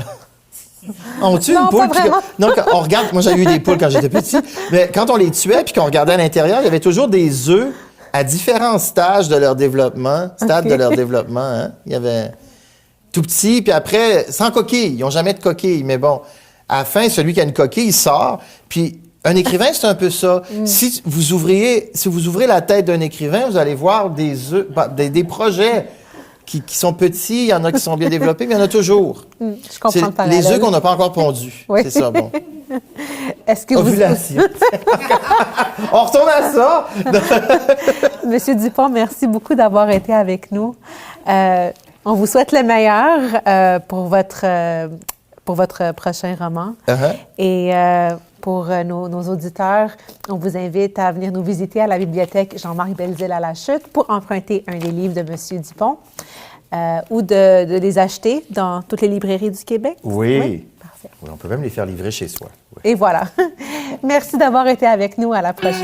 On tue non, une poule, pas vraiment. Non, on regarde... Moi, j'avais eu des poules quand j'étais petit, mais quand on les tuait, puis qu'on regardait à l'intérieur, il y avait toujours des œufs à différents stades de leur développement. Hein? Il y avait tout petit, puis après, sans coquille. Ils n'ont jamais de coquille, mais bon, à la fin, celui qui a une coquille, il sort, puis... Un écrivain, c'est un peu ça. Si vous ouvrez la tête d'un écrivain, vous allez voir des projets qui sont petits, il y en a qui sont bien développés, mais il y en a toujours. Je comprends le parallèle. Les œufs qu'on n'a pas encore pondus. Oui. C'est ça, bon. Est-ce que ovulation. On retourne à ça. Monsieur Dupont, merci beaucoup d'avoir été avec nous. On vous souhaite le meilleur pour votre prochain roman. Et pour nos auditeurs, on vous invite à venir nous visiter à la bibliothèque Jean-Marc Belzile à La Chute pour emprunter un des livres de Monsieur Dupont ou de les acheter dans toutes les librairies du Québec. Oui. Parfait. Oui, on peut même les faire livrer chez soi. Oui. Et voilà. Merci d'avoir été avec nous. À la prochaine.